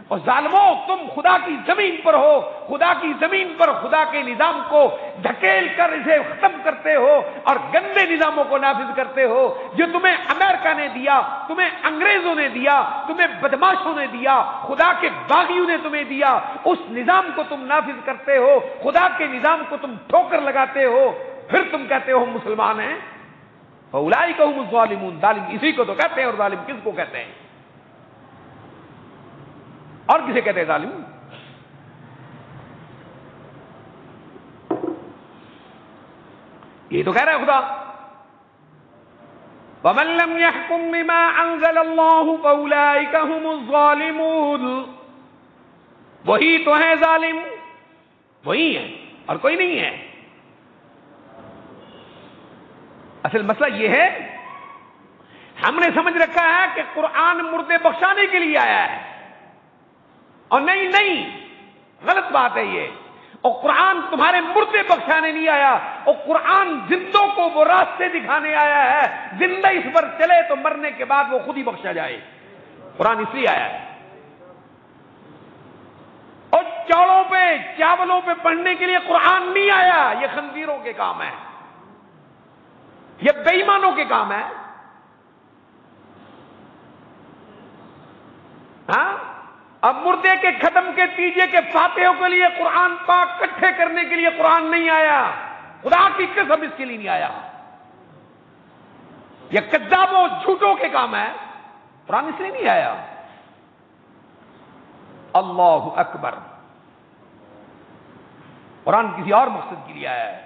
اور ظالموں، تم خدا کی زمین پر ہو، خدا کی زمین پر خدا کے نظام کو دھکیل کر اسے ختم کرتے ہو اور گندے نظاموں کو نافذ کرتے ہو جو تمہیں امریکہ نے دیا، تمہیں انگریزوں نے دیا، تمہیں بدماشوں نے دیا، خدا کے باغیوں نے تمہیں دیا. اس نظام کو تم نافذ کرتے ہو، خدا کے نظام کو تم ٹھوکر لگاتے ہو، پھر تم کہتے ہو ہم مسلمان ہیں. فَأُولَٰئِكَ هُمُ الظَّالِمُونَ، ظالم اسی کو تو کہتے ہیں. اور ظالم کس کو کہتے ہیں؟ اور کسے کہتے ہیں ظالم؟ یہ تو کہہ رہا ہے خدا، وَمَن لَّمْ يَحْكُم بِمَا أَنزَلَ اللَّهُ فَأُولَٰئِكَ هُمُ الظَّالِمُونَ. وہی تو ہیں ظالم، وہی ہیں اور کوئی نہیں ہے. اصل مسئلہ یہ ہے، ہم نے سمجھ رکھا ہے کہ قرآن مردے بخشانے کے لیے آیا ہے، اور نہیں، غلط بات ہے یہ. اور قرآن تمہارے مردے بخشانے نہیں آیا، اور قرآن زندوں کو وہ راستے دکھانے آیا ہے، زندہ اس پر چلے تو مرنے کے بعد وہ خود ہی بخشا جائے. قرآن اس لیے آیا ہے. اور چوڑوں پہ چاولوں پہ پڑھنے کے لیے قرآن نہیں آیا. یہ خنزیروں کے کام ہے، یہ بے ایمانوں کے کام ہے. ہاں، اب مردے کے ختم کے تیجے کے فاتحوں کے لیے قرآن پاک اکٹھے کرنے کے لیے قرآن نہیں آیا. خدا کی قسم اس کے لیے نہیں آیا. یہ کذابوں جھوٹوں کے کام ہے، قرآن اس لیے نہیں آیا. اللہ اکبر. قرآن کسی اور مقصد کے لیے آیا ہے.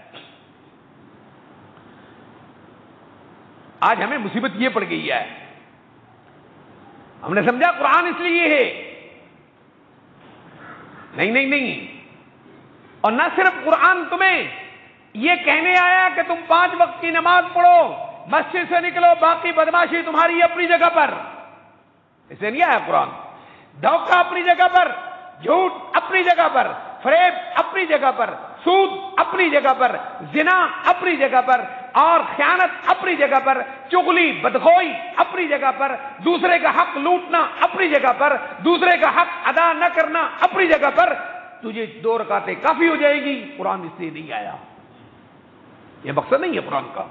آج ہمیں مصیبت یہ پڑ گئی ہے، ہم نے سمجھا قرآن اس لیے ہے. نہیں. اور نہ صرف قرآن تمہیں یہ کہنے آیا کہ تم 5 وقت کی نماز پڑھو، مسجد سے نکلو، باقی بدماشی تمہاری اپنی جگہ پر. اسے نہیں آیا قرآن. دھوکہ اپنی جگہ پر، جھوٹ اپنی جگہ پر، فریب اپنی جگہ پر، سود اپنی جگہ پر، زنا اپنی جگہ پر، اور خیانت اپنی جگہ پر، چغلی بدخوئی اپنی جگہ پر، دوسرے کا حق لوٹنا اپنی جگہ پر، دوسرے کا حق ادا نہ کرنا اپنی جگہ پر. تجھے 2 رکعتیں کافی ہو جائے گی. قرآن اس لیے نہیں آیا. یہ مقصد نہیں ہے قرآن کا.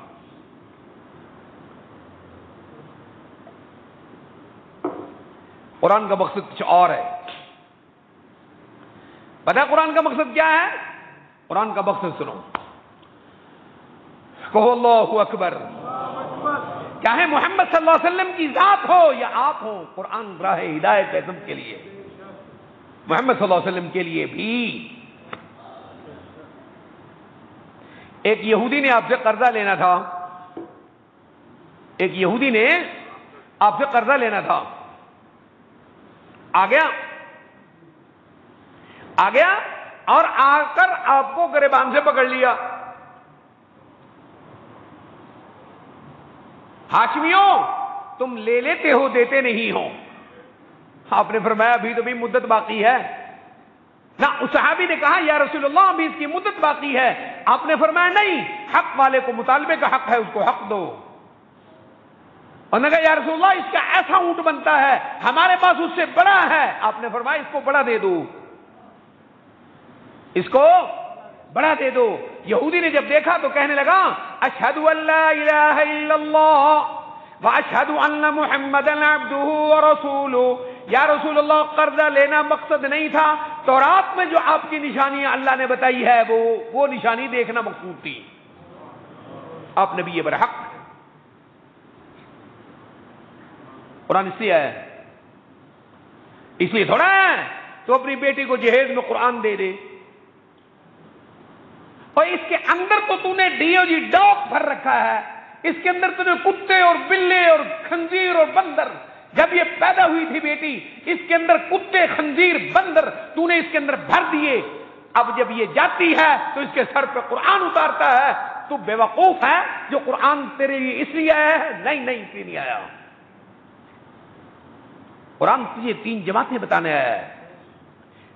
قرآن کا مقصد کچھ اور ہے. پتہ قرآن کا مقصد کیا ہے؟ قرآن کا مقصد سنو، کہو اللہ اکبر. چاہے محمد صلی اللہ علیہ وسلم کی ذات ہو یا آپ ہو، قرآن راہ ہدایت ہے سب کے لیے. محمد صلی اللہ علیہ وسلم کے لیے بھی. ایک یہودی نے آپ سے قرضہ لینا تھا، ایک یہودی نے آپ سے قرضہ لینا تھا. آ گیا اور آ کر آپ کو گریبان سے پکڑ لیا. ہاشمیوں، تم لے لیتے ہو، دیتے نہیں ہو. آپ نے فرمایا ابھی تو بھی مدت باقی ہے. نہ اس صحابی نے کہا یا رسول اللہ ابھی اس کی مدت باقی ہے. آپ نے فرمایا نہیں، حق والے کو مطالبے کا حق ہے، اس کو حق دو. اور نے کہا یا رسول اللہ اس کا ایسا اونٹ بنتا ہے ہمارے پاس اس سے بڑا ہے. آپ نے فرمایا اس کو بڑا دے دو, اس کو بڑا دے دو. یہودی نے جب دیکھا تو کہنے لگا اشہد ان لا الہ الا اللہ واشہد ان محمدا عبدہ ورسولہ. یا رسول اللہ قرضہ لینا مقصد نہیں تھا, تورات میں جو آپ کی نشانیاں اللہ نے بتائی ہے وہ نشانی دیکھنا مقصود تھی. آپ نبی برحق. قرآن اس لیے ہے, اس لیے تھوڑا ہے تو اپنی بیٹی کو جہیز میں قرآن دے دے, اور اس کے اندر تو نے ڈیو ڈاگ بھر رکھا ہے, اس کے اندر تو نے کتے اور بلے اور خنزیر اور بندر. جب یہ پیدا ہوئی تھی بیٹی اس کے اندر کتے خنزیر بندر تو نے اس کے اندر بھر دیے. اب جب یہ جاتی ہے تو اس کے سر پہ قرآن اتارتا ہے. تو بے وقوف ہے جو قرآن تیرے لیے اس لیے آیا ہے؟ نہیں اس لیے نہیں آیا. قرآن تجھے 3 جماعتیں بتانے آیا ہے.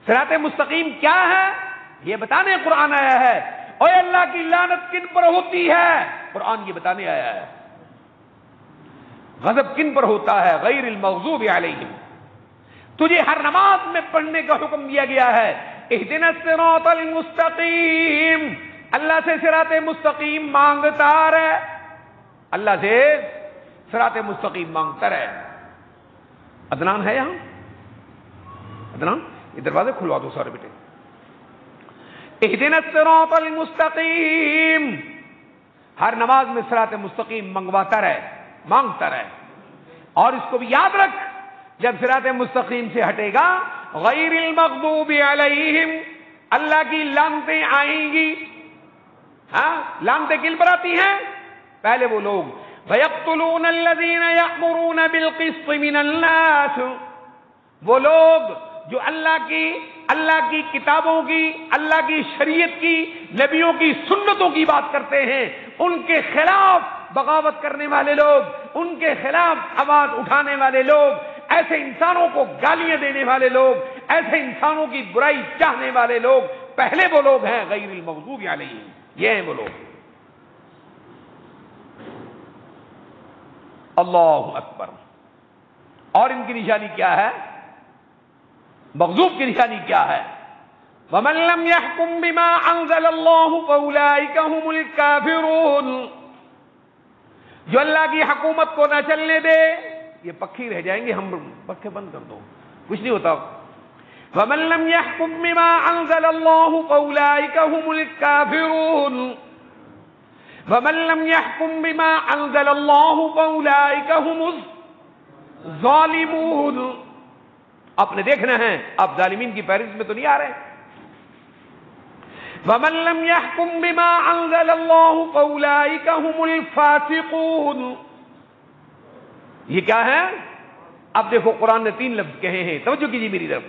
صراط مستقیم کیا ہے یہ بتانے قرآن آیا ہے. اور اللہ کی لعنت کن پر ہوتی ہے قرآن یہ بتانے آیا ہے. غضب کن پر ہوتا ہے غیر المغضوب علیہم. تجھے ہر نماز میں پڑھنے کا حکم دیا گیا ہے اہدنا الصراط المستقیم. اللہ سے صراط مستقیم مانگتا رہے, اللہ سے صراط مستقیم مانگتا رہے. عدنان ہے یہاں؟ عدنان یہ دروازے کھلوا دو سارے بیٹے. اہدنا الصراط المستقیم, ہر نماز میں صراط مستقیم منگواتا رہے, مانگتا رہے. اور اس کو بھی یاد رکھ جب صراط مستقیم سے ہٹے گا غیر المغضوب علیہم, اللہ کی لعنتیں آئیں گی. ہاں لعنتیں کن پر آتی ہیں؟ پہلے وہ لوگ وَيَقْتُلُونَ الَّذِينَ يَأْمُرُونَ بِالْقِسْطِ مِنَ النَّاسِ, وہ لوگ جو اللہ کی کتابوں کی, اللہ کی شریعت کی, نبیوں کی سنتوں کی بات کرتے ہیں, ان کے خلاف بغاوت کرنے والے لوگ, ان کے خلاف آواز اٹھانے والے لوگ, ایسے انسانوں کو گالیاں دینے والے لوگ, ایسے انسانوں کی برائی چاہنے والے لوگ, پہلے وہ لوگ ہیں غیر المغضوب علیہم. یہ ہیں وہ لوگ. اللہ اکبر. اور ان کی نشانی کیا ہے؟ مغضوب کی نشانی کیا ہے؟ وَمَن لَّمْ يَحْكُم بِمَا أَنزَلَ اللَّهُ فَأُولَٰئِكَ هُمُ الْكَافِرُونَ. جو اللہ کی حکومت کو نہ چلنے دے, یہ پکھی رہ جائیں گے, ہم پکھے بند کر دو کچھ نہیں ہوتا. وَمَن لَّمْ يَحْكُم بِمَا أَنزَلَ اللَّهُ فَأُولَٰئِكَ هُمُ الْكَافِرُونَ. وَمَن لَّمْ يَحْكُم بِمَا أَنزَلَ اللَّهُ فَأُولَٰئِكَ هُمُ الظَّالِمُونَ. آپ نے دیکھنا ہے آپ ظالمین کی فہرست میں تو نہیں آ رہے. وَمَن لَّمْ يَحْكُم بِمَا أَنزَلَ اللَّهُ فَأُولَٰئِكَ هُمُ الْفَاسِقُونَ. یہ کیا ہے؟ اب دیکھو قرآن نے 3 لفظ کہے ہیں, توجہ کیجیے میری طرف,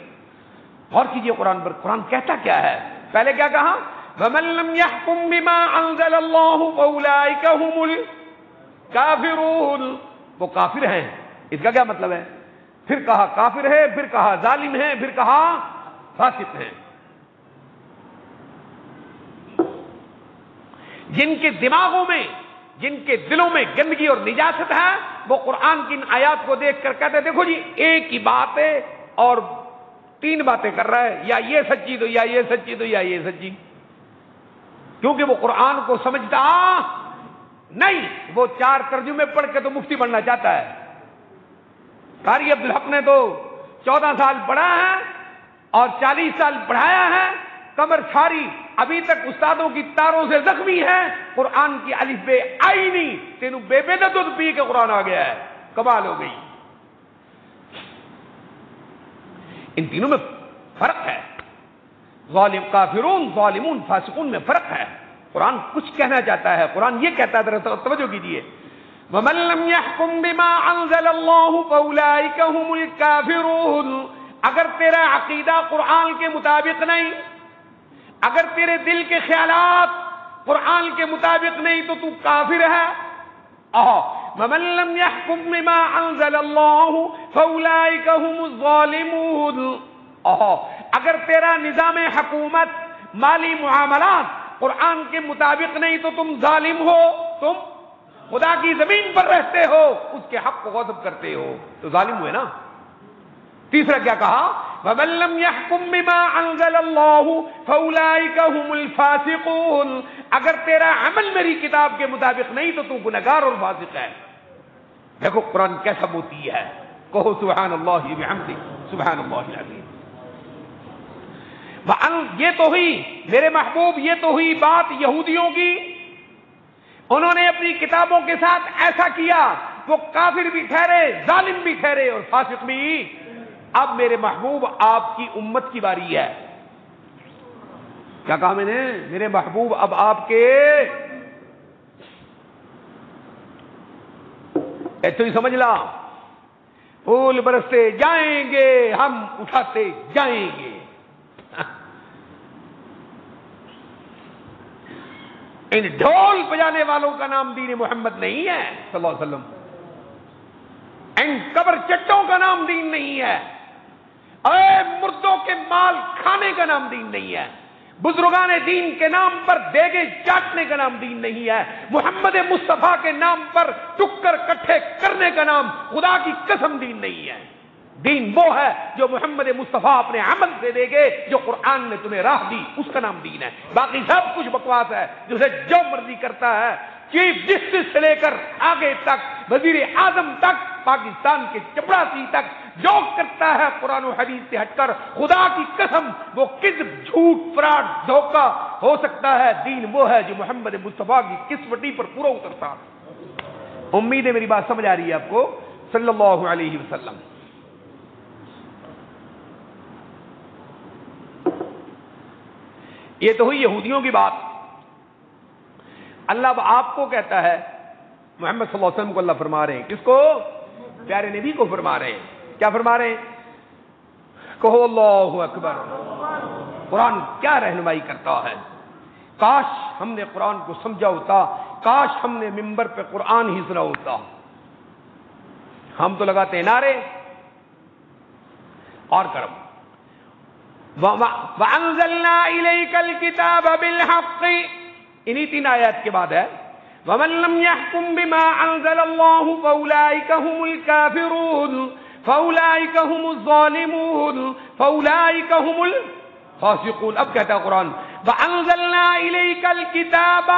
غور کیجیے قرآن پر. قرآن کہتا کیا ہے؟ پہلے کیا کہا؟ وَمَن لَّمْ يَحْكُم بِمَا أَنزَلَ اللَّهُ فَأُولَٰئِكَ هُمُ الْكَافِرُونَ. وہ کافر ہیں. اس کا کیا مطلب ہے؟ پھر کہا کافر ہے, پھر کہا ظالم ہے, پھر کہا فاسق ہے. جن کے دماغوں میں, جن کے دلوں میں گندگی اور نجاست ہے, وہ قرآن کی ان آیات کو دیکھ کر کہتے ہیں دیکھو جی ایک ہی بات ہے اور 3 باتیں کر رہا ہے, یا یہ سچی تو یا یہ سچی تو یا یہ سچی. کیونکہ وہ قرآن کو سمجھتا نہیں, وہ 4 ترجمے پڑھ کے تو مفتی بننا چاہتا ہے. قاری عبدالحق نے تو 14 سال پڑھا ہے اور 40 سال پڑھایا ہے, کمر ساری ابھی تک استادوں کی تاروں سے زخمی ہے, قرآن کی الف بے آئی نہیں, تینوں بے بے نہ دودھ پی کے قرآن آ گیا ہے. کمال ہو گئی. ان تینوں میں فرق ہے. ظالم کافرون, ظالمون, فاسقون میں فرق ہے. قرآن کچھ کہنا چاہتا ہے, قرآن یہ کہتا ہے, ذرا توجہ کیجیے. وَمَن لَّمْ يَحْكُم بِمَا أَنزَلَ اللَّهُ فَأُولَٰئِكَ هُمُ الْكَافِرُونَ. اگر تیرا عقیدہ قرآن کے مطابق نہیں, اگر تیرے دل کے خیالات قرآن کے مطابق نہیں تو تو کافر ہے. وَمَن لَّمْ يَحْكُم بِمَا أَنزَلَ اللَّهُ فَأُولَٰئِكَ هُمُ الظَّالِمُونَ. اگر تیرا نظام حکومت, مالی معاملات قرآن کے مطابق نہیں تو تم ظالم ہو, تم خدا کی زمین پر رہتے ہو اس کے حق کو غصب کرتے ہو تو ظالم ہوئے نا. تیسرا کیا کہا؟ وَمَن لَّمْ يَحْكُم بِمَا أَنزَلَ اللَّهُ فَأُولَٰئِكَ هُمُ الْفَاسِقُونَ. اگر تیرا عمل میری کتاب کے مطابق نہیں تو تو گنہگار اور فاسق ہے. دیکھو قرآن کیسا موتی ہے. کہو سبحان اللہ بحمدہ سبحان اللہ العظیم. یہ تو ہوئی میرے محبوب، یہ تو ہوئی بات یہودیوں کی. انہوں نے اپنی کتابوں کے ساتھ ایسا کیا، وہ کافر بھی ٹھہرے، ظالم بھی ٹھہرے اور فاسق بھی. اب میرے محبوب آپ کی امت کی باری ہے. کیا کہا میں نے؟ میرے محبوب اب آپ کے ایسے ہی سمجھ لا، پھول برستے جائیں گے ہم اٹھاتے جائیں گے. ان ڈھول بجانے والوں کا نام دین محمد نہیں ہے صلی اللہ علیہ وسلم. ان قبر چٹوں کا نام دین نہیں ہے. اے مردوں کے مال کھانے کا نام دین نہیں ہے. بزرگان دین کے نام پر دیگے چاٹنے کا نام دین نہیں ہے. محمد مصطفیٰ کے نام پر ٹکر کٹھے کرنے کا نام خدا کی قسم دین نہیں ہے. دین وہ ہے جو محمد مصطفیٰ اپنے عمل سے دے گے، جو قرآن نے تمہیں راہ دی اس کا نام دین ہے. باقی سب کچھ بکواس ہے جسے جو مرضی کرتا ہے. چیف جسٹس سے لے کر آگے تک، وزیر اعظم تک، پاکستان کے چپڑاسی تک جو کرتا ہے قرآن و حدیث سے ہٹ کر، خدا کی قسم وہ کذب، جھوٹ، فراڈ، دھوکہ ہو سکتا ہے. دین وہ ہے جو محمد مصطفیٰ کی قسمتی پر پورا اترتا. امید ہے میری بات سمجھ آ رہی ہے آپ کو. صلی اللہ علیہ وسلم. یہ تو ہوئی یہودیوں کی بات. اللہ اب آپ کو کہتا ہے، محمد صلی اللہ علیہ وسلم کو اللہ فرما رہے ہیں. کس کو؟ پیارے نبی کو فرما رہے ہیں. کیا فرما رہے ہیں؟ کہو اللہ اکبر. قرآن کیا رہنمائی کرتا ہے. کاش ہم نے قرآن کو سمجھا ہوتا، کاش ہم نے ممبر پہ قرآن ہی سنا ہوتا. ہم تو لگاتے ہیں نعرے اور کرم. وَأَنزَلْنَا إِلَيْكَ الْكِتَابَ بِالْحَقِّ، انہی 3 آیات کے بعد ہے وَمَن لَّمْ يَحْكُم بِمَا أَنزَلَ اللَّهُ فَأُولَٰئِكَ هُمُ الْكَافِرُونَ فَأُولَٰئِكَ هُمُ الظَّالِمُونَ فَأُولَٰئِكَ هُمُ الْفَاسِقُونَ. اب کہتا ہے قرآن وَأَنزَلْنَا إِلَيْكَ الْكِتَابَ،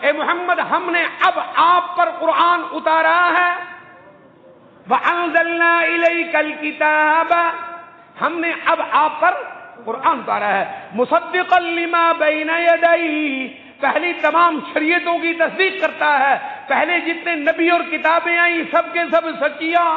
اے محمد ہم نے اب آپ پر قرآن اتارا ہے. وَأَنزَلْنَا إِلَيْكَ الْكِتَابَ، ہم نے اب آپ پر قرآن اتارا ہے. مصدقا لما بین یدیہ، پہلی تمام شریعتوں کی تصدیق کرتا ہے. پہلے جتنے نبی اور کتابیں آئیں سب کے سب سچیاں.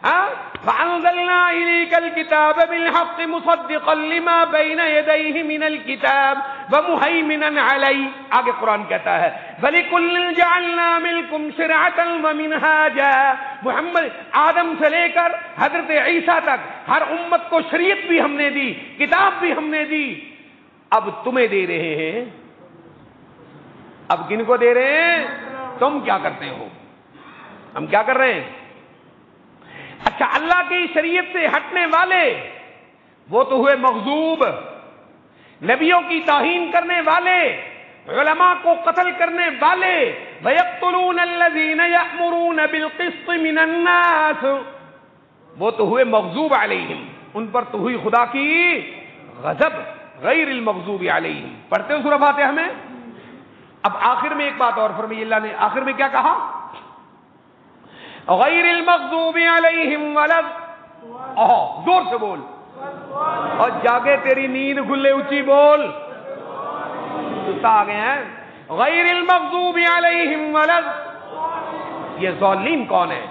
فَأَنزَلْنَا إِلَيْكَ الْكِتَابَ بِالْحَقِّ مُصَدِّقًا لِمَا بَيْنَ يَدَيْهِ مِنَ الْكِتَابِ وَمُهَيْمِنًا عَلَيْهِ. آگے قرآن کہتا ہے وَلِكُلٍّ جَعَلْنَا مِنكُمْ شِرْعَةً وَمِنْهَاجًا. محمد آدم سے لے کر حضرت عیسیٰ تک ہر امت کو شریعت بھی ہم نے دی، کتاب بھی ہم نے دی. اب تمہیں دے رہے ہیں. اب کن کو دے رہے ہیں؟ تم کیا کرتے ہو؟ ہم کیا کر رہے ہیں؟ اچھا، اللہ کی شریعت سے ہٹنے والے وہ تو ہوئے مغضوب، نبیوں کی توہین کرنے والے، علماء کو قتل کرنے والے. وَيَقْتُلُونَ الَّذِينَ يَأْمُرُونَ بِالْقِسْطِ مِنَ النَّاسِ، وہ تو ہوئے مغضوب علیہم، ان پر تو ہوئی خدا کی غضب. غیر المغضوب علیہم پڑھتے ہو سورہ فاتحہ میں. اب آخر میں ایک بات اور فرمائی اللہ نے، آخر میں کیا کہا؟ غیر المغضوب علیہم ولا، زور سے بول اور جاگے تیری نیند کھلے اونچی بول. آ گئے ہیں غیر المغضوب علیہم ولا. یہ ظالم کون ہے؟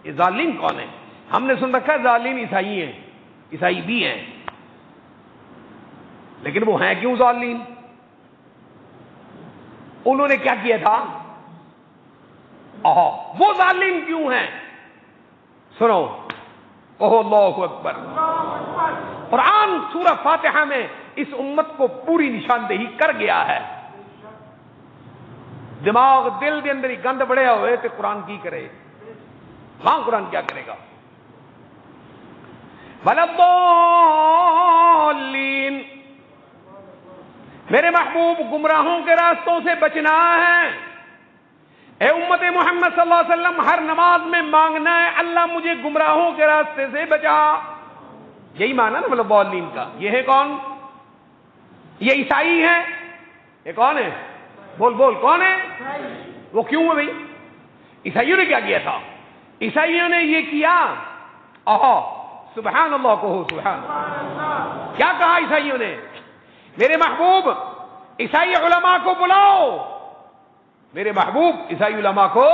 یہ ظالم کون ہے؟ ہم نے سن رکھا ہے ظالم عیسائی ہیں، عیسائی بھی ہیں، لیکن وہ ہیں کیوں ظالم؟ انہوں نے کیا کیا تھا؟ وہ ظالم کیوں ہیں؟ سنو، کہو اللہ اکبر. قرآن سورہ فاتحہ میں اس امت کو پوری نشاندہی کر گیا ہے. دماغ دل کے اندر ہی گند بڑھیا ہوئے تو قرآن کی کرے. ہاں قرآن کیا کرے گا؟ وَلَضَّالِّينَ، میرے محبوب گمراہوں کے راستوں سے بچنا ہے. اے امت محمد صلی اللہ علیہ وسلم، ہر نماز میں مانگنا ہے اللہ مجھے گمراہوں کے راستے سے بچا. یہی معنی نا مطلب ضالین کا. یہ ہے کون؟ یہ عیسائی ہیں. یہ کون ہے؟ بول بول کون ہے؟ وہ کیوں ہے بھائی؟ عیسائیوں نے کیا کیا تھا؟ عیسائیوں نے یہ کیا، سبحان اللہ کہو سبحان اللہ. کیا کہا عیسائیوں نے؟ میرے محبوب عیسائی علماء کو بلاؤ، میرے محبوب عیسائی علماء کو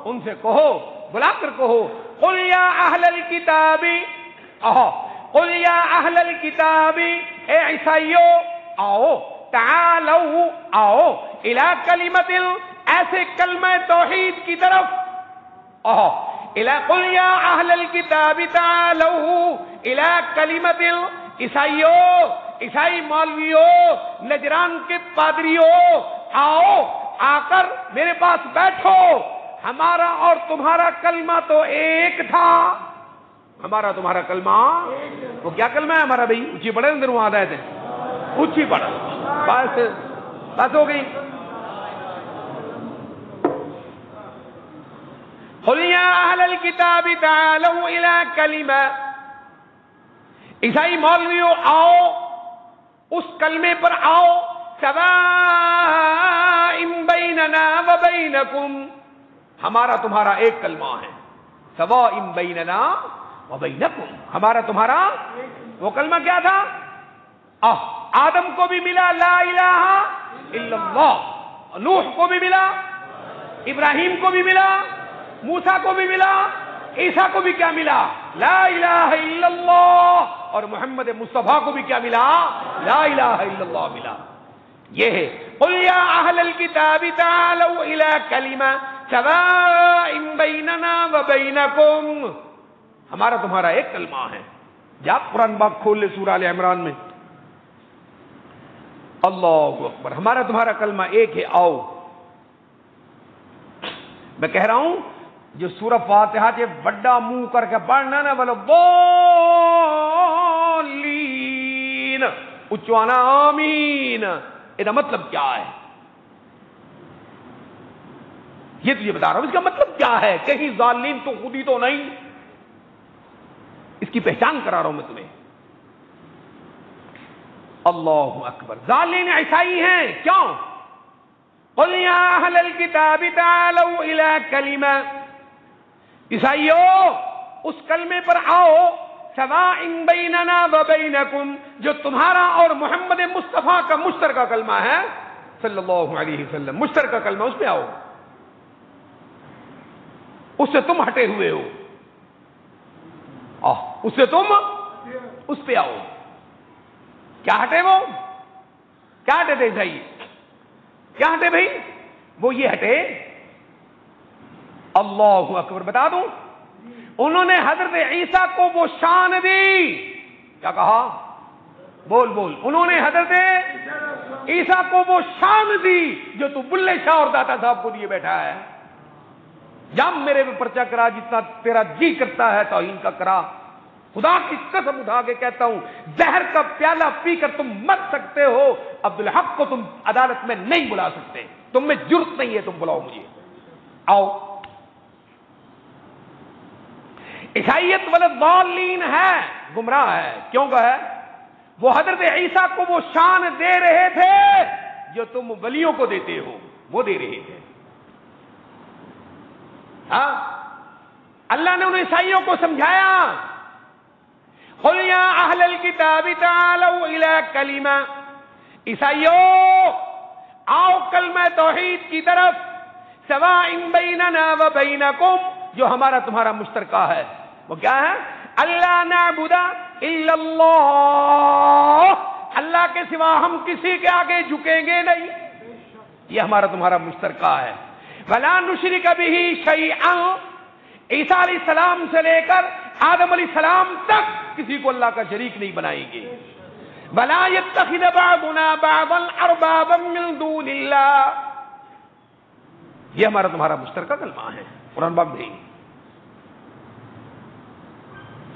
ان سے کہو، بلا کر کہو قل یا اہل الکتاب، قل یا اہل الکتاب، اے عیسائیو آؤ، تعالوا آؤ، الی کلمۃ، ایسے کلمہ توحید کی طرف، قل یا اہل الکتاب تعالوا الی کلمۃ، عیسائیو، عیسائی مولویوں، نجران کے پادریوں، آؤ، آ کر میرے پاس بیٹھو، ہمارا اور تمہارا کلمہ تو ایک تھا. ہمارا تمہارا کلمہ وہ کیا کلمہ ہے ہمارا بھائی؟ اونچی پڑھے اندر وہاں آئے تھے، اونچی پڑھا، بس بس ہو گئی. قل یا اہل الکتاب تعالوا الی کلمہ، عیسائی مولویوں آؤ، اس کلمے پر آؤ، سواء بیننا و بینکم، ہمارا تمہارا ایک کلمہ ہے. سواء بیننا و بینکم، ہمارا تمہارا وہ کلمہ کیا تھا؟ آدم کو بھی ملا لا الہ الا اللہ، نوح کو بھی ملا، ابراہیم کو بھی ملا، موسیٰ کو بھی ملا، عیسیٰ کو بھی کیا ملا؟ لا الہ الا اللہ. اور محمد مصطفیٰ کو بھی کیا ملا؟ لا الہ الا اللہ ملا. یہ ہے قل یا اہل الکتاب تعالوا الی کلمہ سواء بیننا و بینکم، ہمارا تمہارا ایک کلمہ ہے. جا قرآن پاک کھول لے سورہ آل عمران میں. اللہ اکبر، ہمارا تمہارا کلمہ ایک ہے. آؤ، میں کہہ رہا ہوں جو سورہ فاتحہ کے بڑا منہ کر کے پڑھنا نا بولو بولین، اچوانا آمین، اس کا مطلب کیا ہے؟ یہ تجھے بتا رہا ہوں اس کا مطلب کیا ہے. کہیں ضالین تو خودی تو نہیں، اس کی پہچان کرا رہا ہوں میں تمہیں. اللہ اکبر، ضالین عیسائی ہیں. کیوں؟ قل یا اہل الکتاب تعالوا الی کلمہ، عیسائیوں اس کلمے پر آؤ، سواء بیننا و بینکم، جو تمہارا اور محمد مصطفیٰ کا مشترکہ کلمہ ہے صلی اللہ علیہ وسلم، مشترکہ کلمہ، اس پہ آؤ. اس سے تم ہٹے ہوئے ہو، اس سے تم اس پہ آؤ. کیا ہٹے؟ وہ کیا ہٹے تھے عیسائی؟ کیا ہٹے بھائی؟ وہ یہ ہٹے، اللہ اکبر، بتا دوں، انہوں نے حضرت عیسیٰ کو وہ شان دی. کیا کہا؟ بول بول. انہوں نے حضرت عیسیٰ کو وہ شان دی جو تو بلے شاہ اور داتا صاحب کو دیے بیٹھا ہے. جب میرے پہ پرچہ کرا، جتنا تیرا جی کرتا ہے توہین کا کرا. خدا کی قسم اٹھا کے کہتا ہوں، زہر کا پیالہ پی کر تم مر سکتے ہو، عبدالحق کو تم عدالت میں نہیں بلا سکتے. تم میں جرت نہیں ہے، تم بلاؤ مجھے. آؤ. عیسائیت والضالین ہے، گمراہ ہے. کیوں کہ ہے؟ وہ حضرت عیسیٰ کو وہ شان دے رہے تھے جو تم ولیوں کو دیتے ہو، وہ دے رہے تھے. ہاں، اللہ نے ان عیسائیوں کو سمجھایا، قل یا اہل الکتاب تعالوا الی کلمہ، عیسائیوں آؤ کلمہ توحید کی طرف، سواء بیننا و بینکم، جو ہمارا تمہارا مشترکہ ہے. وہ کیا ہے؟ اللہ نعبد الا اللہ، اللہ کے سوا ہم کسی کے آگے جھکیں گے نہیں. یہ ہمارا تمہارا مشترکہ ہے. ولا نشرک بہ شیئا، عیسیٰ علیہ السلام سے لے کر آدم علیہ السلام تک کسی کو اللہ کا شریک نہیں بنائیں گے. ولا یتخذ بعضنا بعضا اربابا من دون اللہ، یہ ہمارا تمہارا مشترکہ کلمہ ہے. قرآن پاک بھی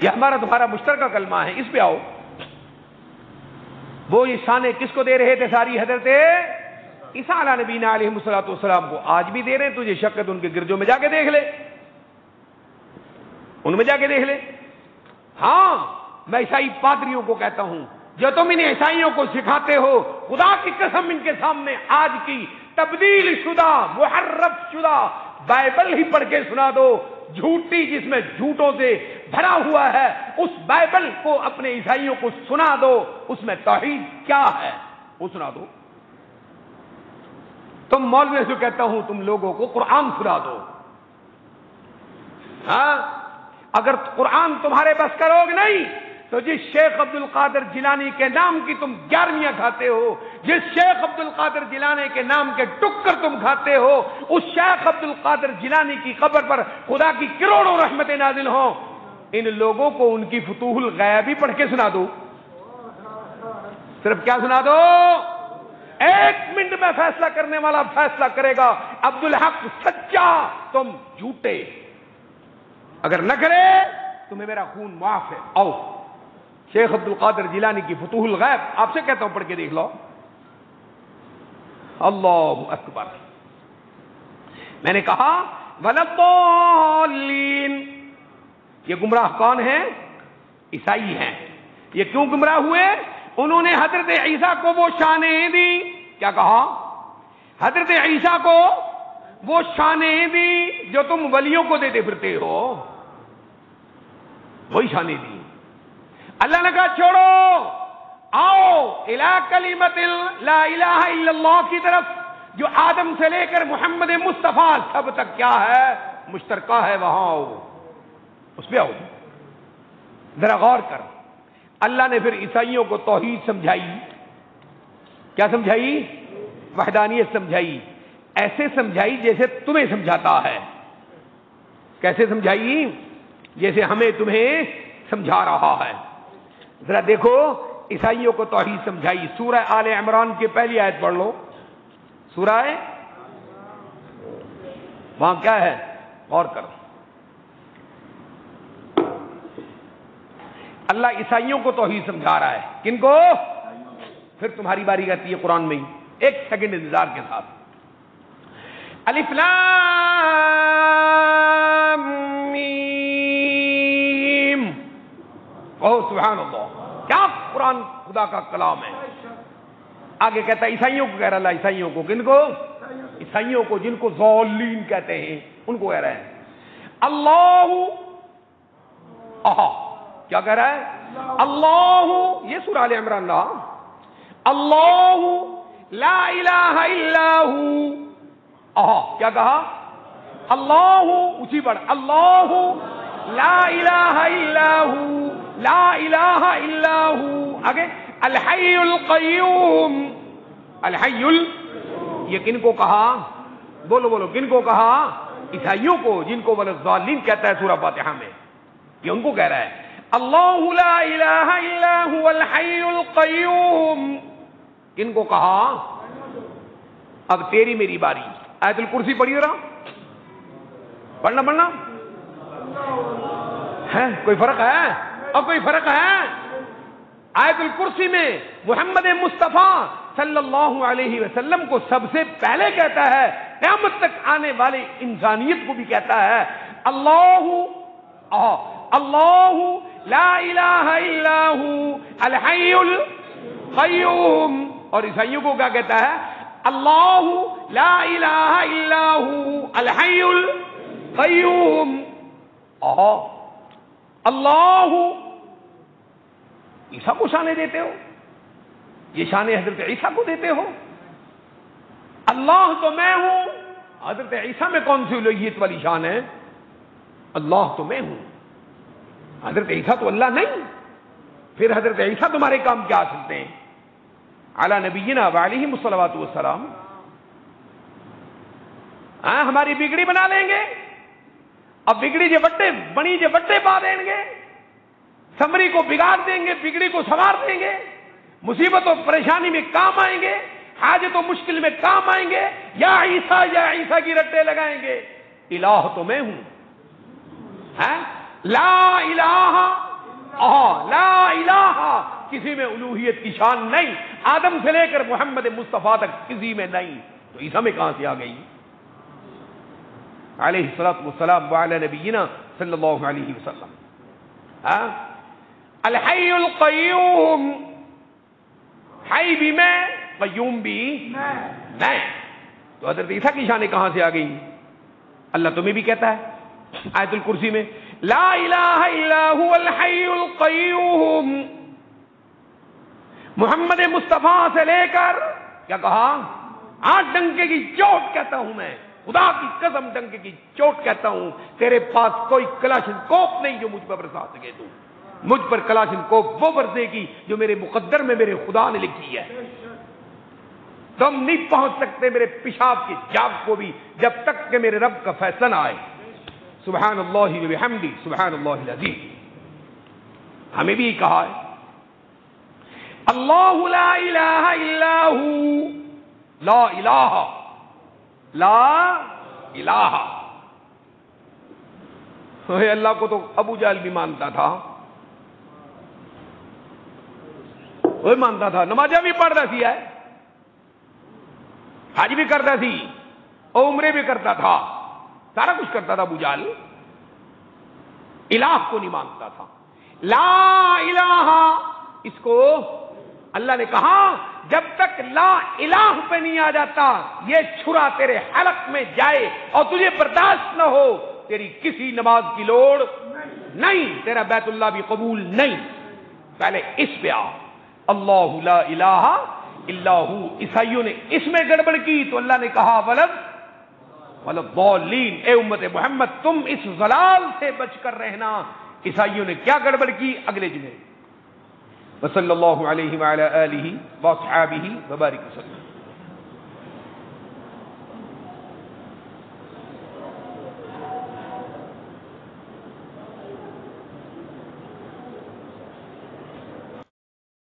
یہ ہمارا تمہارا مشترکہ کلمہ ہے. اس پہ آؤ. وہ یہ شانیں کس کو دے رہے تھے ساری؟ حضرت عیسیٰ علیہ نبینا علیہ الصلوۃ والسلام کو آج بھی دے رہے ہیں. تجھے شک ہے تو ان کے گرجوں میں جا کے دیکھ لے, ان میں جا کے دیکھ لے. ہاں میں عیسائی پادریوں کو کہتا ہوں, جو تم ان عیسائیوں کو سکھاتے ہو, خدا کی قسم ان کے سامنے آج کی تبدیل شدہ محرف شدہ بائبل ہی پڑھ کے سنا دو, جھوٹی جس میں جھوٹوں سے بھرا ہوا ہے, اس بائبل کو اپنے عیسائیوں کو سنا دو, اس میں توحید کیا ہے وہ سنا دو. تم مولوی سے کہتا ہوں تم لوگوں کو قرآن سنا دو. ہاں اگر قرآن تمہارے بس کا روگ نہیں تو جس شیخ عبد القادر جیلانی کے نام کی تم 11ویں کھاتے ہو, جس شیخ عبد القادر جیلانی کے نام کے ٹکر تم کھاتے ہو, اس شیخ عبد القادر جیلانی کی قبر پر خدا کی کروڑوں رحمتیں نازل ہوں. ان لوگوں کو ان کی فتوح الغیبی پڑھ کے سنا دو. صرف کیا سنا دو؟ 1 منٹ میں فیصلہ کرنے والا فیصلہ کرے گا. عبد الحق سچا, تم جھوٹے. اگر نہ کرے تمہیں میرا خون معاف ہے. آؤ شیخ عبد القادر جیلانی کی فتوح الغیب آپ سے کہتا ہوں پڑھ کے دیکھ لو. اللہ اکبر. میں نے کہا وَلَضَّالِّينَ, یہ گمراہ کون ہیں؟ عیسائی ہیں. یہ کیوں گمراہ ہوئے؟ انہوں نے حضرت عیسیٰ کو وہ شانیں دی. کیا کہا؟ حضرت عیسیٰ کو وہ شانیں دی جو تم ولیوں کو دیتے پھرتے ہو, وہی شانیں دی. اللہ نے کہا چھوڑو, آؤ الی کلمۃ لا الہ الا اللہ کی طرف, جو آدم سے لے کر محمد مصطفیٰ سب تک کیا ہے مشترکہ ہے, وہاں آؤ, اس پہ آؤ. ذرا غور کر, اللہ نے پھر عیسائیوں کو توحید سمجھائی. کیا سمجھائی؟ وحدانیت سمجھائی. ایسے سمجھائی جیسے تمہیں سمجھاتا ہے. کیسے سمجھائی؟ جیسے ہمیں تمہیں سمجھا رہا ہے. ذرا دیکھو عیسائیوں کو توحید سمجھائی. سورہ آل عمران کی پہلی آیت پڑھ لو. سورہ وہاں کیا ہے غور کرو. اللہ عیسائیوں کو توحید سمجھا رہا ہے. کن کو؟ پھر تمہاری باری آتی ہے قرآن میں ہی. 1 سیکنڈ انتظار کے ساتھ. الف لام میم. کہو سبحان اللہ. کیا قرآن خدا کا کلام ہے. آگے کہتا ہے عیسائیوں کو کہہ رہا, اللہ عیسائیوں کو. کن کو؟ عیسائیوں کو, جن کو ضالین کہتے ہیں, ان کو کہہ رہا ہے اللہ. کیا کہہ رہا ہے؟ اللہ. یہ سورہ آل عمران لا. اللہ لا الہ الا ہو. کیا کہا؟ اللہ اسی پر, اللہ لا الہ الا ہو, لا الہ الا ہو. آگے الحی القیوم. الحی یہ کن کو کہا؟ بولو بولو, کن کو کہا؟ عیسائیوں کو, جن کو والضالین کہتا ہے سورہ فاتحہ میں. یہ ان کو کہہ رہا ہے اللہ لا الہ الا هو الحی القیوم. کن کو کہا؟ اب تیری میری باری. آیت الکرسی پڑھیے ذرا. پڑھنا ہے, کوئی فرق ہے؟ اور کوئی فرق ہے؟ آیت الکرسی میں محمد مصطفیٰ صلی اللہ علیہ وسلم کو سب سے پہلے کہتا ہے, قیامت تک آنے والی انسانیت کو بھی کہتا ہے اللہ اللہ لا الہ الا ہو الحی القیوم. اور عیسائیوں کو کیا کہتا ہے؟ اللہ لا الہ الا ہو الحی القیوم. اللہ. عیسیٰ کو شانیں دیتے ہو, یہ شانیں حضرت عیسیٰ کو دیتے ہو. اللہ تو میں ہوں, حضرت عیسیٰ میں کون سی الوہیت والی شان ہے؟ اللہ تو میں ہوں, حضرت عیسیٰ تو اللہ نہیں. پھر حضرت عیسیٰ تمہارے کام کیا آ سکتے ہیں؟ علی نبینا وعلیہ الصلوات والسلام. ہماری بگڑی بنا لیں گے, اب بگڑی جو بٹے بنی جو بٹے پا دیں گے, سمری کو بگاڑ دیں گے, بگڑی کو سنوار دیں گے, مصیبت و پریشانی میں کام آئیں گے, حاجت و مشکل میں کام آئیں گے, یا عیسیٰ کی رٹے لگائیں گے. الہ تو میں ہوں. لا الہ لا الہ, کسی میں الوہیت کی شان نہیں. آدم سے لے کر محمد مصطفیٰ تک کسی میں نہیں، تو عیسیٰ میں کہاں سے آ گئی؟ علیہ الصلوۃ والسلام وعلی نبینا صلی اللہ علیہ وسلم. الحی القیوم، حی بھی میں، قیوم بھی میں. تو حضرت عیسیٰ کی شان کہاں سے آ گئی؟ اللہ تمہیں بھی کہتا ہے آیت الکرسی میں، لا الہ الا هو الحی القیوم. محمد مصطفیٰ سے لے کر کیا کہا؟ 8 ڈنکے کی چوٹ کہتا ہوں میں، خدا کی قسم ڈنکے کی چوٹ کہتا ہوں، تیرے پاس کوئی کلاشنکوف نہیں جو مجھ پر برسا سکے. تو مجھ پر کلاشنکوف وہ برسے گی جو میرے مقدر میں میرے خدا نے لکھی ہے. تم نہیں پہنچ سکتے میرے پیشاب کی جاگ کو بھی جب تک کہ میرے رب کا فیصلہ نہ آئے. سبحان اللہ و بحمدہ سبحان اللہ العظیم. ہمیں بھی کہا ہے اللہ لا الہ الا ہو، لا الہ لا الہ. اللہ کو تو ابو جہل بھی مانتا تھا، وہ مانتا تھا، نمازیں بھی پڑھتا سی ہے، حج بھی کرتا سی اور عمرے بھی کرتا تھا، سارا کچھ کرتا تھا ابو جہل. الہ کو نہیں مانتا تھا. لا الہ، اس کو اللہ نے کہا جب تک لا الہ پہ نہیں آ جاتا یہ چھرا تیرے حلق میں جائے اور تجھے برداشت نہ ہو، تیری کسی نماز کی لوڑ نہیں، تیرا بیت اللہ بھی قبول نہیں. پہلے اس پہ آ، اللہ لا الہ الا ہو. عیسائیوں نے اس میں گڑبڑ کی تو اللہ نے کہا ولضالین، اے امت محمد تم اس ضلال سے بچ کر رہنا. عیسائیوں نے کیا گڑبڑ کی؟ اگلے جمعے. وصلی اللہ علیہ وعلی آلہ واصحابہ وبارک وسلم.